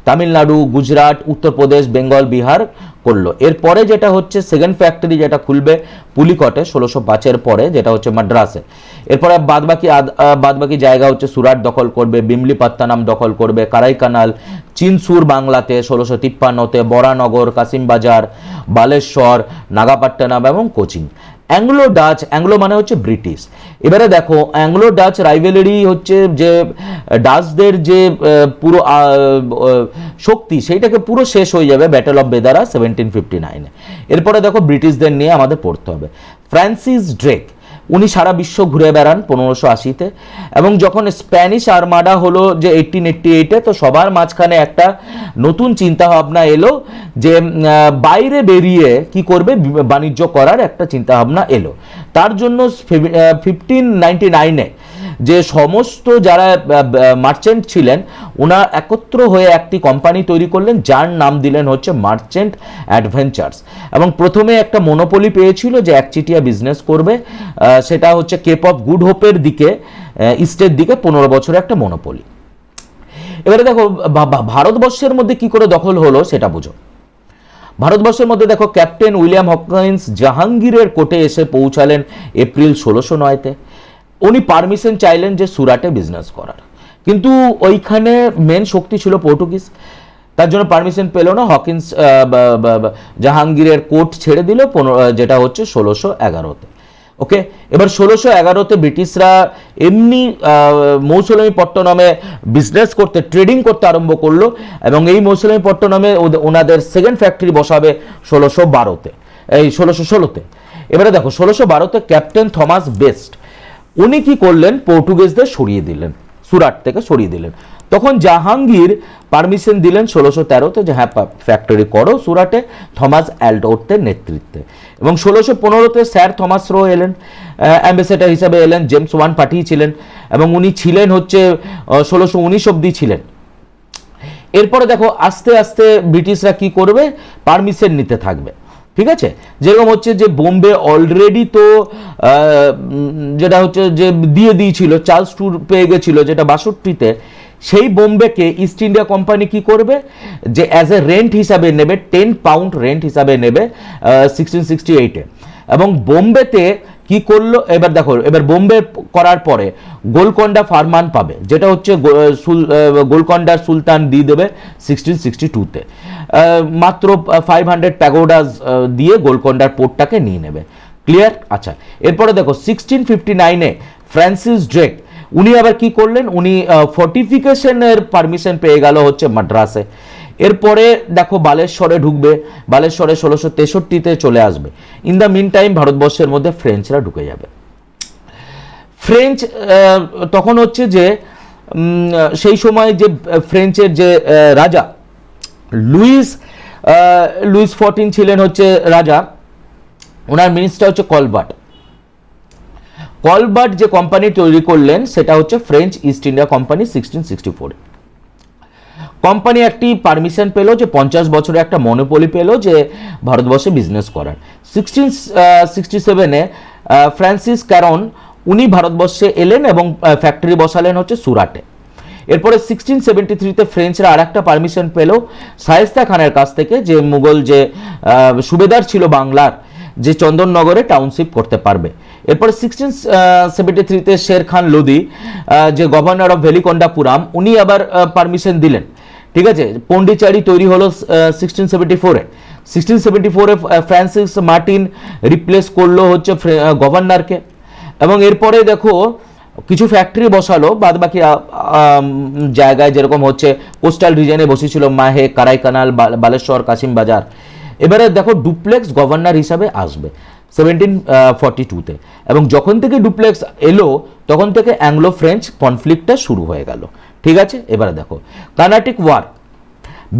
তামিলনাড়ু, গুজরাট, উত্তরপ্রদেশ, বেঙ্গল, বিহার করলো। এরপরে যেটা হচ্ছে সেকেন্ড ফ্যাক্টরি যেটা খুলবে পুলিকটে 1605-এর পরে, যেটা হচ্ছে মাদ্রাসে। এরপরে বাদবাকি জায়গা হচ্ছে সুরাট দখল করবে, বিমলিপত্তনম দখল করবে, কারাইকানাল, চিনসুর বাংলাতে 1653-তে, বরানগর, কাসিমবাজার, বালেশ্বর, নাগাপট্টনম এবং কোচিন। অ্যাংলো মানে হচ্ছে ব্রিটিশ। এবারে দেখো অ্যাংলো ডাচ রাইভেলারি হচ্ছে যে ডাচদের যে পুরো শক্তি, সেইটাকে পুরো শেষ হয়ে যাবে ব্যাটেল অফ বেদারা 1759-এ। এরপরে দেখো ব্রিটিশদের নিয়ে আমাদের পড়তে হবে। ফ্রান্সিস ড্রেক উনি সারা বিশ্ব ঘুরে বেড়ান 1580-তে, এবং যখন স্প্যানিশ আর্মাডা হলো যে 1888-এ, তো সবার মাঝখানে একটা নতুন চিন্তা ভাবনা এলো যে বাইরে বেরিয়ে কি করবে, বাণিজ্য করার একটা চিন্তা ভাবনা এলো। তার জন্য 1599-এ যে সমস্ত যারা মার্চেন্ট ছিলেন, ওনারা একত্র হয়ে একটি কোম্পানি তৈরি করলেন, যার নাম দিলেন হচ্ছে মার্চেন্ট অ্যাডভেঞ্চার্স। এবং প্রথমে একটা মনোপলি পেয়েছিল যে একচিটিয়া বিজনেস করবে, সেটা হচ্ছে কেপ অফ গুড হোপের দিকে, ইস্টের দিকে 15 বছরে একটা মনোপলি। এবারে দেখো ভারতবর্ষের মধ্যে কি করে দখল হলো সেটা বুঝো। ভারতবর্ষের মধ্যে দেখো ক্যাপ্টেন উইলিয়াম হকিন্স জাহাঙ্গীরের কোর্টে এসে পৌঁছালেন এপ্রিল 1609-তে। উনি পারমিশন চাইলেন যে সুরাটে বিজনেস করার, কিন্তু ওইখানে মেন শক্তি ছিল পর্তুগিজ, তার জন্য পারমিশন পেল না। হকিন্স জাহাঙ্গীরের কোর্ট ছেড়ে দিল, যেটা হচ্ছে 1611-তে। ওকে, এবার 1611-তে ব্রিটিশরা এমনি মৌসুমীপট্টনমে বিজনেস করতে, ট্রেডিং করতে আরম্ভ করলো, এবং এই মৌসুমীপট্টনমে ওনাদের সেকেন্ড ফ্যাক্টরি বসাবে 1612-তে, এই 1616-তে। এবারে দেখো 1612-তে ক্যাপ্টেন থমাস বেস্ট উনি কি করলেন, পর্তুগিজদের সরিয়ে দিলেন, সুরাট থেকে সরিয়ে দিলেন। তখন জাহাঙ্গীর পারমিশন দিলেন 1613-তে যে হ্যাঁ ফ্যাক্টরি করো সুরাটে, থমাস অ্যালডোর্টের নেতৃত্বে। এবং 1615-তে স্যার থমাস রো এলেন, অ্যাম্বাসেডর হিসাবে এলেন, জেমস ওয়ান পাঠিয়েছিলেন, এবং উনি ছিলেন হচ্ছে 1619 অব্দি ছিলেন। এরপরে দেখো আস্তে আস্তে ব্রিটিশরা কি করবে, পারমিশন নিতে থাকবে। ঠিক আছে, যেরকম হচ্ছে যে বোম্বে অলরেডি তো যেটা হচ্ছে যে দিয়ে দিয়েছিল, চার্লস টু পেয়ে গেছিল যেটা 62-তে, সেই বোম্বেকে ইস্ট ইন্ডিয়া কোম্পানি কি করবে, যে অ্যাজ এ রেন্ট হিসাবে নেবে, 10 পাউন্ড রেন্ট হিসাবে নেবে 1668-এ। এবং বোম্বেতে কি করলো, এবার দেখো, এবার বোম্বে করার পরে গোলকোন্ডা ফারমান পাবে, যেটা হচ্ছে গোলকোন্ডার সুলতান দিয়ে দেবে 1662-তে, মাত্র 500 প্যাগোডাস দিয়ে গোলকোন্ডার পোর্টটাকে নিয়ে নেবে। ক্লিয়ার? আচ্ছা, এরপরে দেখো 1659-এ ফ্রান্সিস ড্রেক উনি আবার কি করলেন, উনি ফোর্টিফিকেশনের পারমিশন পেয়ে গেল হচ্ছে মাদ্রাসে। এরপরে দেখো বালেশ্বরে ঢুকবে, বালেশ্বরে 1663-তে চলে আসবে। ইন দ্য মিন টাইম ভারতবর্ষের মধ্যে ফ্রেঞ্চরা ঢুকে যাবে। ফ্রেঞ্চ তখন হচ্ছে যে সেই সময় যে ফ্রেঞ্চের যে রাজা লুইস 14 ছিলেন হচ্ছে রাজা, ওনার মিনিস্টার হচ্ছে কলবার্ট। কলবার্ট যে কোম্পানি তৈরি করলেন সেটা হচ্ছে French east India company 1664। Company একটি পারমিশন পেলো যে 50 বছরে একটা মনোপলি পেলো যে ভারতবর্ষে বিজনেস করার। 1667-এ ফ্রান্সিস ক্যারন উনি ভারতবর্ষে এলেন এবং ফ্যাক্টরি বসালেন হচ্ছে সুরাটে। এরপরে 1673-তে ফ্রেঞ্চরা আর একটা পারমিশন পেল শায়েস্তা খানের কাছ থেকে, যে মুঘল যে সুবেদার ছিল বাংলার, যে চন্দননগরে টাউনশিপ করতে পারবে। এরপরে 1673-তে শের খান লোদি, যে গভর্নর অফ ভেলিকন্ডাপুরাম, উনি আবার পারমিশন দিলেন। ঠিক আছে, পন্ডিচারি তৈরি হলো 1674-এ। 1674-এ ফ্রান্সিস মার্টিন রিপ্লেস করলো হচ্ছে গভর্নরকে। এবং এরপরে দেখো কিছু ফ্যাক্টরি বসালো বাদ বাকি জায়গায়, যেরকম হচ্ছে কোস্টাল রিজনে বসেছিল মাহে, কারাইকানাল, বালেশ্বর, কাশিম বাজার। এবারে দেখো ডুপ্লেক্স গভর্নর হিসাবে আসবে 1742-তে, এবং যখন থেকে ডুপ্লেক্স এলো তখন থেকে অ্যাংলো ফ্রেঞ্চ কনফ্লিক্টটা শুরু হয়ে গেল। ঠিক আছে, এবারে দেখো কার্নাটিক ওয়ার।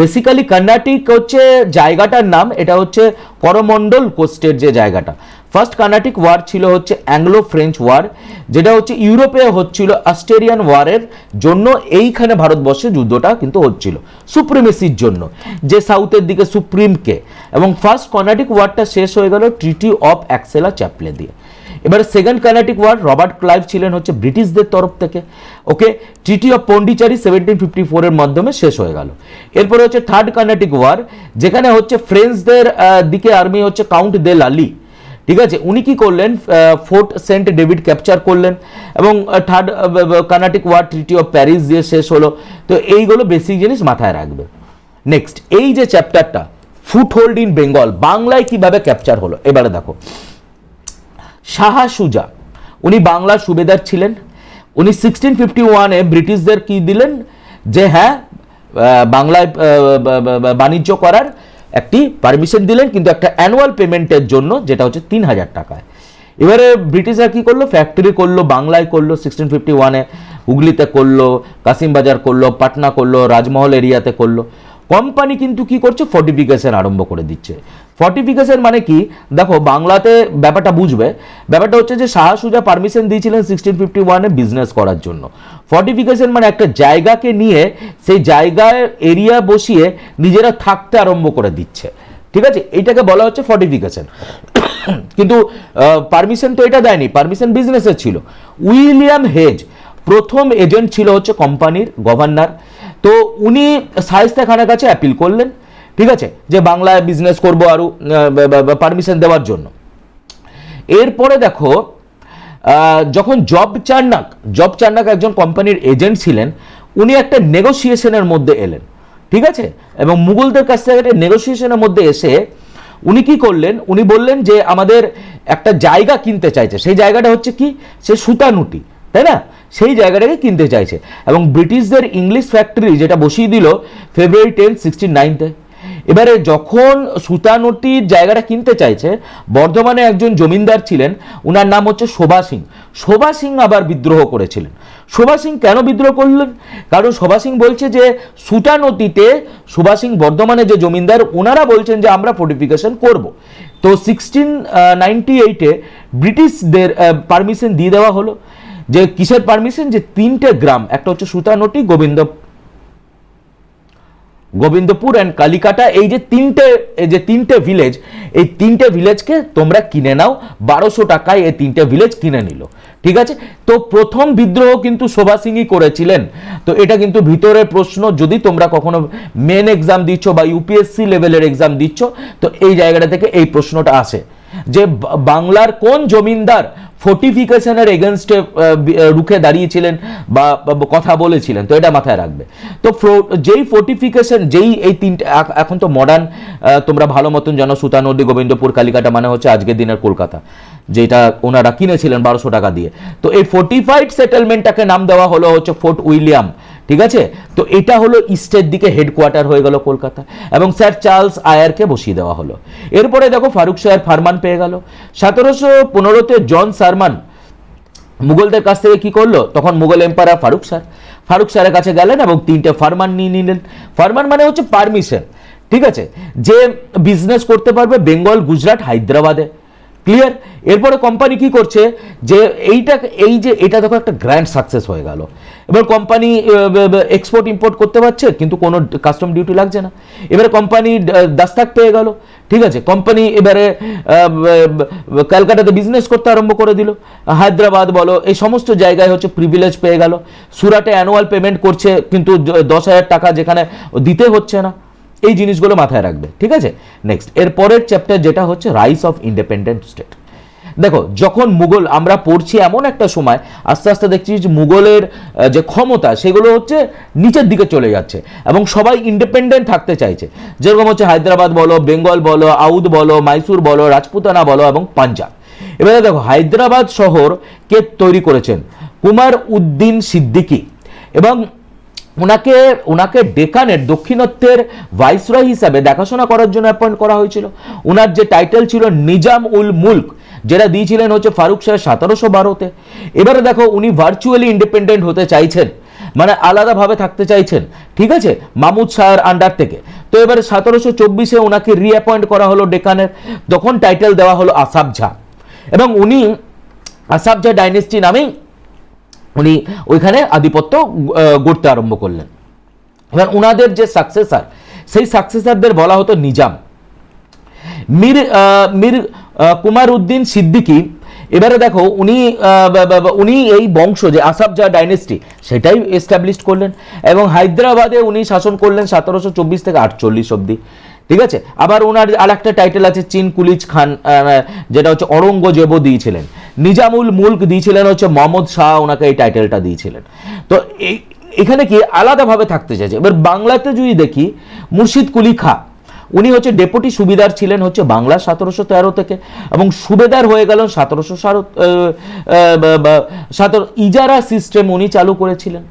বেসিক্যালি কর্ণাটিক হচ্ছে জায়গাটার নাম, এটা হচ্ছে করমন্ডল কোস্টের যে জায়গাটা। ফার্স্ট কর্ণাটিক ওয়ার ছিল হচ্ছে অ্যাংলো ফ্রেঞ্চ ওয়ার, যেটা হচ্ছে ইউরোপে হচ্ছিল অস্ট্রেলিয়ান ওয়ারের জন্য। এইখানে ভারতবর্ষে যুদ্ধটা কিন্তু হচ্ছিল সুপ্রিমেসির জন্য, যে সাউথের দিকে সুপ্রিমকে। এবং ফার্স্ট কর্ণাটিক ওয়ারটা শেষ হয়ে গেল ট্রিটি অফ অ্যাক্সেলা চ্যাপলে দিয়ে। এবার second Carnatic war, Robert Clive ছিলেন হচ্ছে ব্রিটিশদের তরফ থেকে। ওকে, ট্রিটি অফ পন্ডিচারি 1754-এর মাধ্যমে শেষ হয়ে গেল। এরপরে হচ্ছে থার্ড কর্ণাটিক ওয়ার, যেখানে হচ্ছে ফ্রেঞ্চদের দিকে আর্মি হচ্ছে কাউন্ট দে লালি। ঠিক আছে, উনি কি করলেন, ফোর্ট সেন্ট ডেভিড ক্যাপচার করলেন। এবং third Carnatic war treaty of Paris দিয়ে শেষ হলো। তো এইগুলো বেসিক জিনিস মাথায় রাখবে। নেক্সট, এই যে চ্যাপ্টারটা ফুটহোল্ড ইন বেঙ্গল, বাংলায় কিভাবে ক্যাপচার হলো, এবারে দেখো। শাহ সুজা উনি বাংলার সুবেদার ছিলেন। উনি 1651-এ ব্রিটিশদের কি দিলেন, যে হ্যাঁ বাংলায় বাণিজ্য করার একটি পারমিশন দিলেন, কিন্তু একটা অ্যানুয়াল পেমেন্টের জন্য, যেটা হচ্ছে 3000 টাকায়। এবারে ব্রিটিশরা কি করলো, ফ্যাক্টরি করলো, বাংলায় করলো 1651-এ, হুগলিতে করলো, কাশিম বাজার করলো, পাটনা করলো, রাজমহল এরিয়াতে করলো। কোম্পানি কিন্তু কি করছে, ফর্টিফিকেশন আরম্ভ করে দিচ্ছে। ফর্টিফিকেশন মানে কি, দেখো বাংলাতে ব্যাপারটা বুঝবে। ব্যাপারটা হচ্ছে যে শাহ সুজা পারমিশন দিয়েছিলেন 1651-এ বিজনেস করার জন্য। ফর্টিফিকেশন মানে একটা জায়গাকে নিয়ে সেই জায়গায় এরিয়া বসিয়ে নিজেরা থাকতে আরম্ভ করে দিচ্ছে। ঠিক আছে, এইটাকে বলা হচ্ছে ফর্টিফিকেশন। কিন্তু পারমিশন তো এটা দেয়নি, পারমিশন বিজনেসের ছিল। উইলিয়াম হেজ প্রথম এজেন্ট ছিল হচ্ছে কোম্পানির গভর্নর। তো উনি শায়েস্তা খানের কাছে অ্যাপিল করলেন, ঠিক আছে, যে বাংলায় বিজনেস করবো আরও পারমিশন দেওয়ার জন্য। এরপরে দেখো যখন জব চার্নাক একজন কোম্পানির এজেন্ট ছিলেন, উনি একটা নেগোসিয়েশনের মধ্যে এলেন। ঠিক আছে, এবং মুঘলদের কাছ থেকে একটা নেগোসিয়েশনের মধ্যে এসে উনি কি করলেন, উনি বললেন যে আমাদের একটা জায়গা কিনতে চাইছে। সেই জায়গাটা হচ্ছে কি, সে সুতানুটি, তাই না, সেই জায়গাটাকে কিনতে চাইছে। এবং ব্রিটিশদের ইংলিশ ফ্যাক্টরি যেটা বসিয়ে দিল ফেব্রুয়ারি 10, 1609-তে। এবারে যখন সুতানুটির জায়গাটা কিনতে চাইছে, বর্ধমানে একজন জমিদার ছিলেন, উনার নাম হচ্ছে শোভা সিং। শোভা সিং আবার বিদ্রোহ করেছিলেন। শোভা সিং কেন বিদ্রোহ করলেন, কারণ শোভা সিং বলছে যে সুতানুটিতে, শোভা সিং বর্ধমানে যে জমিদার, ওনারা বলছেন যে আমরা ফোর্টিফিকেশন করব। তো 1698-এ ব্রিটিশদের পারমিশন দিয়ে দেওয়া হলো। যে কিসের পারমিশন, যে 3টে গ্রাম, একটা হচ্ছে সুতানুটি, গোবিন্দপুর অ্যান্ড কালিকাটা, এই যে তিনটে ভিলেজ, এই 3টে ভিলেজকে তোমরা কিনে নাও। 1200 টাকায় এই 3টে ভিলেজ কিনে নিল। ঠিক আছে, তো প্রথম বিদ্রোহ কিন্তু শোভা সিংই করেছিলেন। তো এটা কিন্তু ভিতরের প্রশ্ন, যদি তোমরা কখনো মেন এক্সাম দিচ্ছ বা ইউপিএসসি লেভেলের এক্সাম দিচ্ছ, তো এই জায়গাটা থেকে এই প্রশ্নটা আসে। যে বাংলার কোন জমিনদার ফোর্টিফিকেশনের এগেনস্টে রুখে দাঁড়িয়েছিলেন বা কথা বলেছিলেন, তো এটা মাথায় রাখবে। তো যেই ফোর্টিফিকেশন, যেই এই তিনটে, এখন তো মডার্ন তোমরা ভালো মতন জানো, সুতা নদী, গোবিন্দপুর, কালিকাটা মানে হচ্ছে আজকের দিনের কলকাতা, যেটা ওনারা কিনেছিলেন 1200 টাকা দিয়ে। তো এই ফোর্টিফাইড সেটেলমেন্টটাকে নাম দেওয়া হলো হচ্ছে ফোর্ট উইলিয়াম, ঠিক আছে। তো এটা হলো ইস্টের দিকে হেডকোয়ার্টার হয়ে গেল কলকাতা, এবং স্যার চার্লস আয়ারকে বসিয়ে দেওয়া হলো। এরপরে দেখো ফারুক শাহের ফারমান পেয়ে গেল। 1715-তে জন সারমান মুঘলদের কাছ থেকে কি করলো, তখন মুঘল এম্পায়ার ফারুক শাহের কাছে গেলেন এবং 3টে ফারমান নিয়ে নিলেন। ফারমান মানে হচ্ছে পারমিশন, ঠিক আছে, যে বিজনেস করতে পারবে বেঙ্গল, গুজরাট, হায়দ্রাবাদে। ক্লিয়ার? এরপরে কোম্পানি কি করছে, যে এটা দেখো একটা গ্র্যান্ড সাকসেস হয়ে গেল। এবার কোম্পানি এক্সপোর্ট ইম্পোর্ট করতে পারছে, কিন্তু কোনো কাস্টম ডিউটি লাগছে না। এবারে কোম্পানি দাস্তাক পেয়ে গেল, ঠিক আছে। কোম্পানি এবারে ক্যালকাটাতে বিজনেস করতে আরম্ভ করে দিল, হায়দ্রাবাদ বলো, এই সমস্ত জায়গায় হচ্ছে প্রিভিলেজ পেয়ে গেল। সুরাটে অ্যানুয়াল পেমেন্ট করছে, কিন্তু 10,000 টাকা যেখানে দিতে হচ্ছে না। এই জিনিসগুলো মাথায় রাখবে, ঠিক আছে। নেক্সট, এর পরের চ্যাপ্টার যেটা হচ্ছে রাইস অফ ইন্ডিপেন্ডেন্ট স্টেট। দেখো, যখন মুঘল আমরা পড়ছি, এমন একটা সময় আস্তে আস্তে দেখছি যে মুঘলের যে ক্ষমতা সেগুলো হচ্ছে নিচের দিকে চলে যাচ্ছে, এবং সবাই ইন্ডিপেন্ডেন্ট থাকতে চাইছে। যেরকম হচ্ছে হায়দ্রাবাদ বলো, বেঙ্গল বলো, আউধ বলো, মাইসুর বলো, রাজপুতানা বলো, এবং পাঞ্জাব। এবারে দেখো, হায়দ্রাবাদ শহর কে তৈরি করেছেন? কুমার উদ্দিন সিদ্দিকী, এবং ওনাকে ডেকানের দক্ষিণত্বের ভাইসরয় হিসাবে দেখাশোনা করার জন্য অ্যাপয়েন্ট করা হয়েছিল। ওনার যে টাইটেল ছিল নিজাম উল মুলক, যেটা দিয়েছিলেন হচ্ছে ফারুক শাহ 1712-তে। এবারে দেখো, উনি ভার্চুয়ালি ইন্ডিপেন্ডেন্ট হতে চাইছেন, মানে আলাদাভাবে থাকতে চাইছেন, ঠিক আছে, মামুদ শাহের আন্ডার থেকে। তো এবারে 1724-এ ওনাকে রিঅ্যাপয়েন্ট করা হলো ডেকানের, তখন টাইটেল দেওয়া হলো আসাফ ঝা, এবং উনি আসাফ ঝা ডাইনেস্টি নামেই উনি ওইখানে আধিপত্য গড়তে আরম্ভ করলেন। এবার ওনাদের যে সাকসেসার, সেই সাকসেসারদের বলা হতো নিজাম। মীর কুমার উদ্দিন সিদ্দিকী, এবারে দেখো উনি এই বংশ, যে আসাফ জাহ ডাইনেস্টি, সেটাই এস্টাবলিশ করলেন, এবং হায়দ্রাবাদে উনি শাসন করলেন 1724 থেকে 48 অব্দি, ঠিক আছে। আবার ওনার আর একটা টাইটেল আছে চীন কুলিজ খান, যেটা হচ্ছে অরঙ্গজেবও দিয়েছিলেন। নিজামুল মুলক দিয়েছিলেন হচ্ছে মোহাম্মদ শাহ, ওনাকে এই টাইটেলটা দিয়েছিলেন। তো এখানে কি আলাদাভাবে থাকতে চাইছে। এবার বাংলাতে যদি দেখি, মুর্শিদ কুলি খাঁ, উনি হচ্ছে ডেপুটি সুবিদার ছিলেন হচ্ছে বাংলা 1713 থেকে, এবং সুবেদার হয়ে গেলেন 1717। ইজারা সিস্টেম উনি চালু করেছিলেন।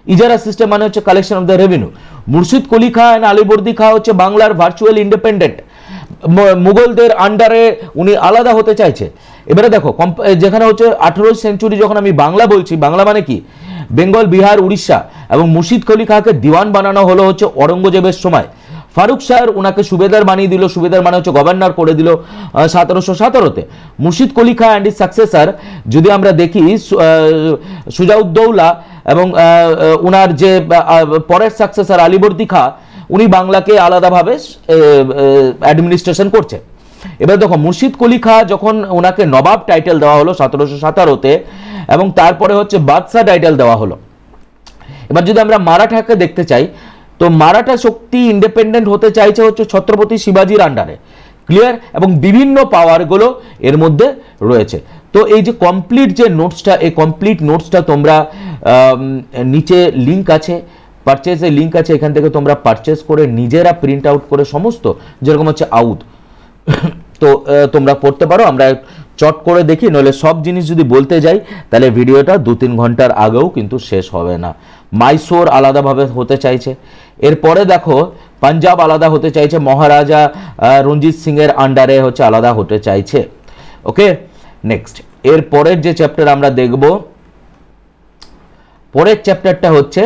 ইজারা সিস্টেম মানে হচ্ছে collection of the revenue. Murshid Quli Khan and Alivardi Khan হচ্ছে বাংলার ভার্চুয়াল ইন্ডিপেন্ডেন্ট, মুঘলদের আন্ডারে উনি আলাদা হতে চাইছে। এবারে দেখো, যেখানে হচ্ছে 18th সেঞ্চুরি, যখন আমি বাংলা বলছি, বাংলা মানে কি, বেঙ্গল, বিহার, উড়িষ্যা, এবং মুর্শিদ কুলি খাঁকে দিওয়ান বানানো হলো হচ্ছে অরঙ্গজেবের সময়। ফারুক শাহ ওনাকে সুবেদার বানিয়ে দিল, সুবেদার মানে হচ্ছে গভর্নর করে দিল 1717-তে। Murshid Quli Khan and is successor যদি আমরা দেখি, সুজাউদ্দৌলা, এবং ওনার যে পরের সাকসেসার আলীবর্দী খাঁ, উনি বাংলাকে আলাদাভাবে অ্যাডমিনিস্ট্রেশন করছে। এবার দেখো, মুর্শিদ কুলি খাঁ যখন ওনাকে নবাব টাইটেল দেওয়া হলো 1717-তে, এবং তারপরে হচ্ছে বাদশাহ টাইটেল দেওয়া হলো। এবার যদি আমরা মারাঠাকে দেখতে চাই, তো মারাঠা শক্তি ইন্ডিপেন্ডেন্ট হতে চাইছে হচ্ছে ছত্রপতি শিবাজির আন্ডারে। ক্লিয়ার? এবং বিভিন্ন পাওয়ারগুলো এর মধ্যে রয়েছে। তো এই যে কমপ্লিট যে নোটসটা, এই কমপ্লিট নোটসটা তোমরা নিচে লিঙ্ক আছে, পারচেজের লিঙ্ক আছে, এখান থেকে তোমরা পারচেজ করে নিজেরা প্রিন্ট আউট করে সমস্ত, যেরকম হচ্ছে আউট, তো তোমরা পড়তে পারো। আমরা চট করে দেখি, নইলে সব জিনিস যদি বলতে যাই তাহলে ভিডিওটা 2-3 ঘন্টার আগেও কিন্তু শেষ হবে না। মাইসোর আলাদাভাবে হতে চাইছে। এরপরে দেখো, পাঞ্জাব আলাদা হতে চাইছে, মহারাজা রঞ্জিত সিং এর আন্ডারে হচ্ছে আলাদা হতে চাইছে। ওকে, নেক্সট, এর পরের যে চ্যাপ্টার আমরা দেখব, পরের চ্যাপ্টারটা হচ্ছে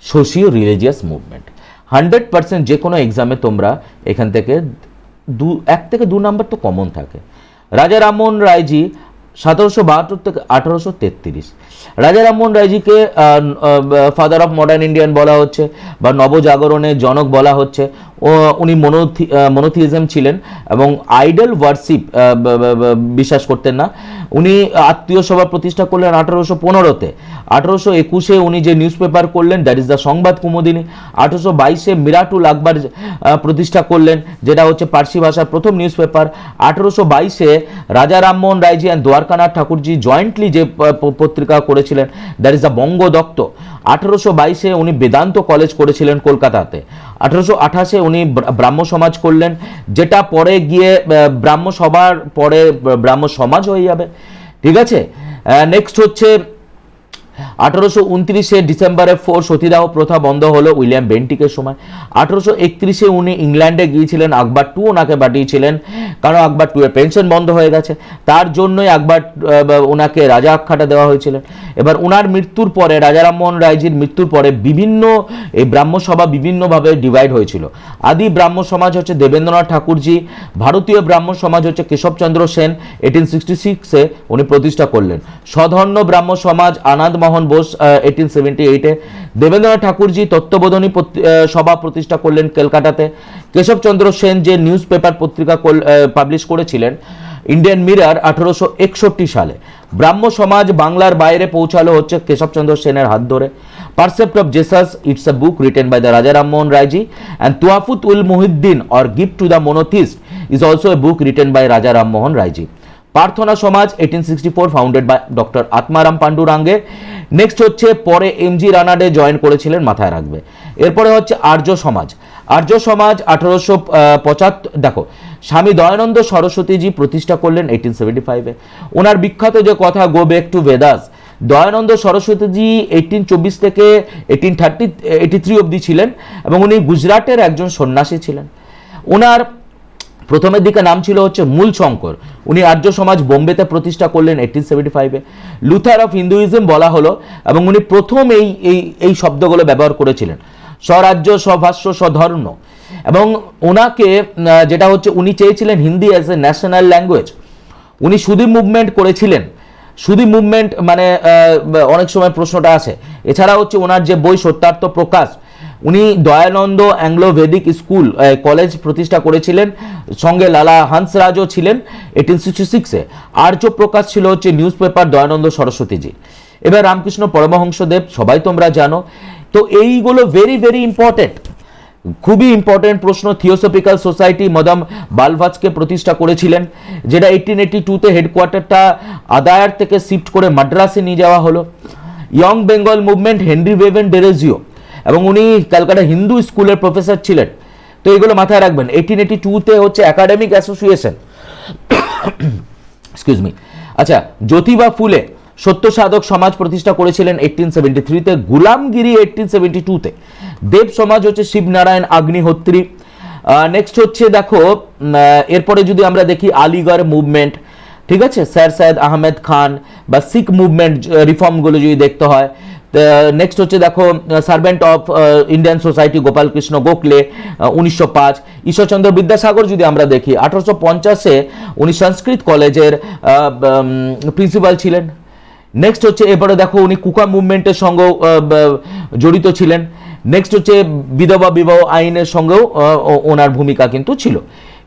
সোশিও রিলিজিয়াস মুভমেন্ট। 100% যে কোনো এক্সামে তোমরা এখান থেকে 1 থেকে 2 নাম্বার তো কমন থাকে। রাজা রামমোহন রায়জি 1772 থেকে 1833, রাজা রামমোহন রায়জিকে ফাদার অফ মডার্ন ইন্ডিয়ান বলা হচ্ছে বা নবজাগরণের জনক বলা হচ্ছে। উনি মনোথিইজম ছিলেন এবং আইডল ওয়ার্শিপ বিশ্বাস করতেন না। উনি আত্মীয় সভা প্রতিষ্ঠা করলেন 1815-তে। 1821-এ উনি যে নিউজ পেপার করলেন, দ্যাট ইজ দ্য সংবাদ কুমুদিনী। 1822-এ মিরাটুল আকবর প্রতিষ্ঠা করলেন, যেটা হচ্ছে পার্সি ভাষার প্রথম নিউজ পেপার। 1822-এ রাজা রামমোহন রায়জি অ্যান্ড দ্বারকানাথ ঠাকুরজি জয়েন্টলি যে পত্রিকা করেছিলেন, দ্যাট ইজ দ্য বঙ্গদত্ত। 1822-এ উনি বেদান্ত কলেজ করেছিলেন কলকাতাতে। 1828-এ উনি ব্রাহ্ম সমাজ করলেন, যেটা পরে গিয়ে ব্রাহ্ম সভার পরে ব্রাহ্ম সমাজ হয়ে যাবে। ঠিক আছে, নেক্সট হচ্ছে 1829-এ ডিসেম্বরে 4 সতীদাহ প্রথা বন্ধ হলো উইলিয়াম বেন্টিকের সময়। 1831-এ উনি ইংল্যান্ডে গিয়েছিলেন, আকবর টু ওনাকে পাঠিয়েছিলেন, কারণ আকবর টু এর পেনশন বন্ধ হয়ে গেছে, তার জন্যই আকবর ওনাকে রাজা আখ্যাটা দেওয়া হয়েছিলেন। এবার ওনার মৃত্যুর পরে, রাজা রামমোহন রায়জির মৃত্যুর পরে বিভিন্ন এই ব্রাহ্ম সভা বিভিন্নভাবে ডিভাইড হয়েছিল। আদি ব্রাহ্ম সমাজ হচ্ছে দেবেন্দ্রনাথ ঠাকুরজি, ভারতীয় ব্রাহ্ম সমাজ হচ্ছে কেশবচন্দ্র সেন 1866-এ উনি প্রতিষ্ঠা করলেন। স্বধর্ম ব্রাহ্ম সমাজ আনন্দ মোহন বোস 1878-এ। দেবেন্দ্রনাথ ঠাকুরজি তত্ত্ববোধনী সভা প্রতিষ্ঠা করলেন কলকাতাতে। কেশবচন্দ্র সেন যে নিউজ পেপার পত্রিকা পাবলিশ করেছিলেন ইন্ডিয়ান মিরর 1861 সালে। ব্রাহ্ম সমাজ বাংলার বাইরে পৌঁছালো হচ্ছে কেশবচন্দ্র সেনের হাত ধরে। Percept of Jesus, it's a book written by the Raja Rammohan Raiji, and Tuhafut ul Muhiddin or Gift to the Monotheist is also a book written by Raja Rammohan Raiji. Prarthana Samaj 1864 founded by doctor Atmaram পান্ডুরাঙ্গে। Next হচ্ছে পরে MG Ranade join করেছিলেন, মাথায় রাখবে। এরপরে হচ্ছে আর্য সমাজ। আর্য সমাজ 1875, দেখো স্বামী দয়ানন্দ সরস্বতীজি প্রতিষ্ঠা করলেন 1875-এ। ওনার বিখ্যাত যে কথা go back to Vedas, Dayanand Saraswatiji 1824 থেকে 1883 অবধি ছিলেন এবং উনি গুজরাটের একজন সন্ন্যাসী ছিলেন। ওনার প্রথমের দিকে নাম ছিল হচ্ছে মূল শঙ্কর। উনি আর্য সমাজ বোম্বেতে প্রতিষ্ঠা করলেন 1875-এ। লুথার অফ হিন্দুইজম বলা হলো এবং উনি প্রথম এই শব্দগুলো ব্যবহার করেছিলেন, স্বরাজ্য, স্বভাষ্য, স্বধর্ম। এবং ওনাকে যেটা হচ্ছে উনি চেয়েছিলেন Hindi as a national language. উনি সুধী মুভমেন্ট করেছিলেন। সুধী মুভমেন্ট মানে অনেক সময় প্রশ্নটা আসে। এছাড়া হচ্ছে ওনার যে বই সত্যার্থ প্রকাশ, উনি Dayanand Anglo Vedic school college প্রতিষ্ঠা করেছিলেন, সঙ্গে লালা হংসরাজও ছিলেন 1866-এ। আর্য প্রকাশ ছিল হচ্ছে নিউজ পেপার দয়ানন্দ সরস্বতীজি। এবার রামকৃষ্ণ পরমহংসদেব সবাই তোমরা জানো। তো এইগুলো ভেরি ভেরি ইম্পর্টেন্ট, খুবই ইম্পর্টেন্ট প্রশ্ন। থিওসফিক্যাল সোসাইটি মদম বালভাজকে প্রতিষ্ঠা করেছিলেন, যেটা 1882-তে হেডকোয়ার্টারটা আদায়ার থেকে শিফট করে মাদ্রাসে নিয়ে যাওয়া হলো। Young Bengal movement Henry Vivian Derozio, এবং উনি ক্যালকাটা হিন্দু স্কুলের প্রফেসর ছিলেন। তো এগুলো মাথায় রাখবেন। 1882-তে হচ্ছে একাডেমিক অ্যাসোসিয়েশন, এক্সকিউজ মি। আচ্ছা, জ্যোতিবা ফুলে সত্য সাধক সমাজ প্রতিষ্ঠা করেছিলেন 1873-তে। গুলামগিরি 1872-তে। দেব সমাজ হচ্ছে শিবনারায়ণ আগ্নিহোত্রী। নেক্সট হচ্ছে দেখো, এরপরে যদি আমরা দেখি আলিগড় মুভমেন্ট, ঠিক আছে, স্যার সৈয়দ আহমেদ খান বা শিখ মুভমেন্ট রিফর্মগুলো যদি দেখতে হয়। নেক্সট হচ্ছে দেখো servant of Indian society Gopal Krishna Gokhale 1905। Ishwarchandra Vidyasagar যদি আমরা দেখি 1850-এ উনি সংস্কৃত কলেজের প্রিন্সিপাল ছিলেন। নেক্সট হচ্ছে এবারে দেখো উনি কুকা মুভমেন্টের সঙ্গেও জড়িত ছিলেন। নেক্সট হচ্ছে বিধবা বিবাহ আইনের সঙ্গেও ওনার ভূমিকা কিন্তু ছিল।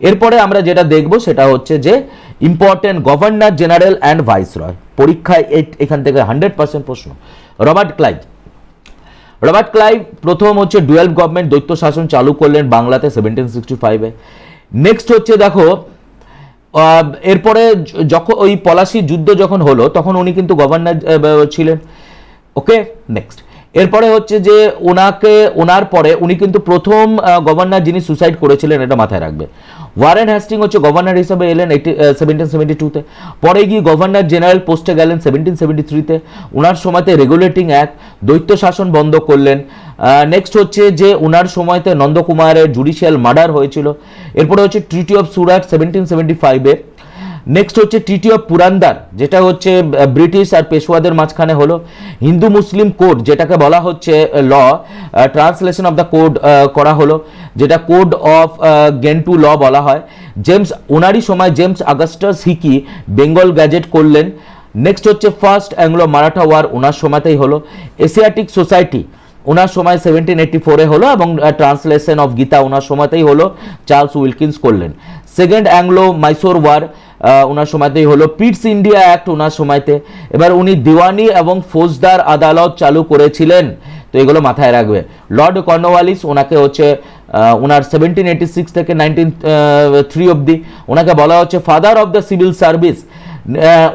এরপরে আমরা যেটা দেখব সেটা হচ্ছে যে important governor general and viceroy, পরীক্ষায় এখান থেকে 100% প্রশ্ন। রবার্ট ক্লাইভ প্রথম হচ্ছে ডুয়েল গভর্নমেন্ট দৈত্য শাসন চালু করলেন বাংলাতে 1765-এ। নেক্সট হচ্ছে দেখো এরপরে যখন ওই পলাশি যুদ্ধ যখন হলো তখন উনি কিন্তু গভর্নর ছিলেন। ওকে, নেক্সট এরপরে হচ্ছে যে ওনার পরে উনি কিন্তু প্রথম গভর্নর যিনি সুসাইড করেছিলেন, এটা মাথায় রাখবে। ওয়ারেন হ্যাস্টিং হচ্ছে গভর্নর হিসেবে এলেন 1772-তে। পরে গিয়ে গভর্নর জেনারেল পোস্টে গেলেন 1773-তে। ওনার সময়তে রেগুলেটিং অ্যাক্ট, দৈত্য শাসন বন্ধ করলেন। নেক্সট হচ্ছে যে ওনার সময়তে নন্দকুমারের জুডিশিয়াল মার্ডার হয়েছিল। এরপরে হচ্ছে ট্রিটি অফ সুরাট 1775-এ। নেক্সট হচ্ছে ট্রিটি অফ পুরান্দার, যেটা হচ্ছে ব্রিটিশ আর পেশওয়াদের মাঝখানে হলো। হিন্দু মুসলিম কোড, যেটাকে বলা হচ্ছে ল, ট্রান্সলেশন অফ দ্য কোড করা হলো, যেটা কোড অফ গেন্টু ল বলা হয়। ওনারই সময় James Augustus Hicky Bengal gadget করলেন। নেক্সট হচ্ছে ফার্স্ট অ্যাংলো মারাঠা ওয়ার ওনার সময়তেই হলো। এশিয়াটিক সোসাইটি ওনার সময় 1784-এ হলো এবং ট্রান্সলেশন অফ গীতা ওনার সময়তেই হলো, চার্লস উইলকিন্স করলেন। সেকেন্ড অ্যাংলো মাইসোর ওয়ার ওনার সময়তেই হলো। পিটস ইন্ডিয়া অ্যাক্ট ওনার সময়তে। এবার উনি দিওয়ানি এবং ফৌজদার আদালত চালু করেছিলেন, তো এগুলো মাথায় রাখবে। লর্ড কর্নওয়ালিস ওনাকে হচ্ছে ওনার 1786 থেকে 1903 অবধি ওনাকে বলা হচ্ছে father of the civil service.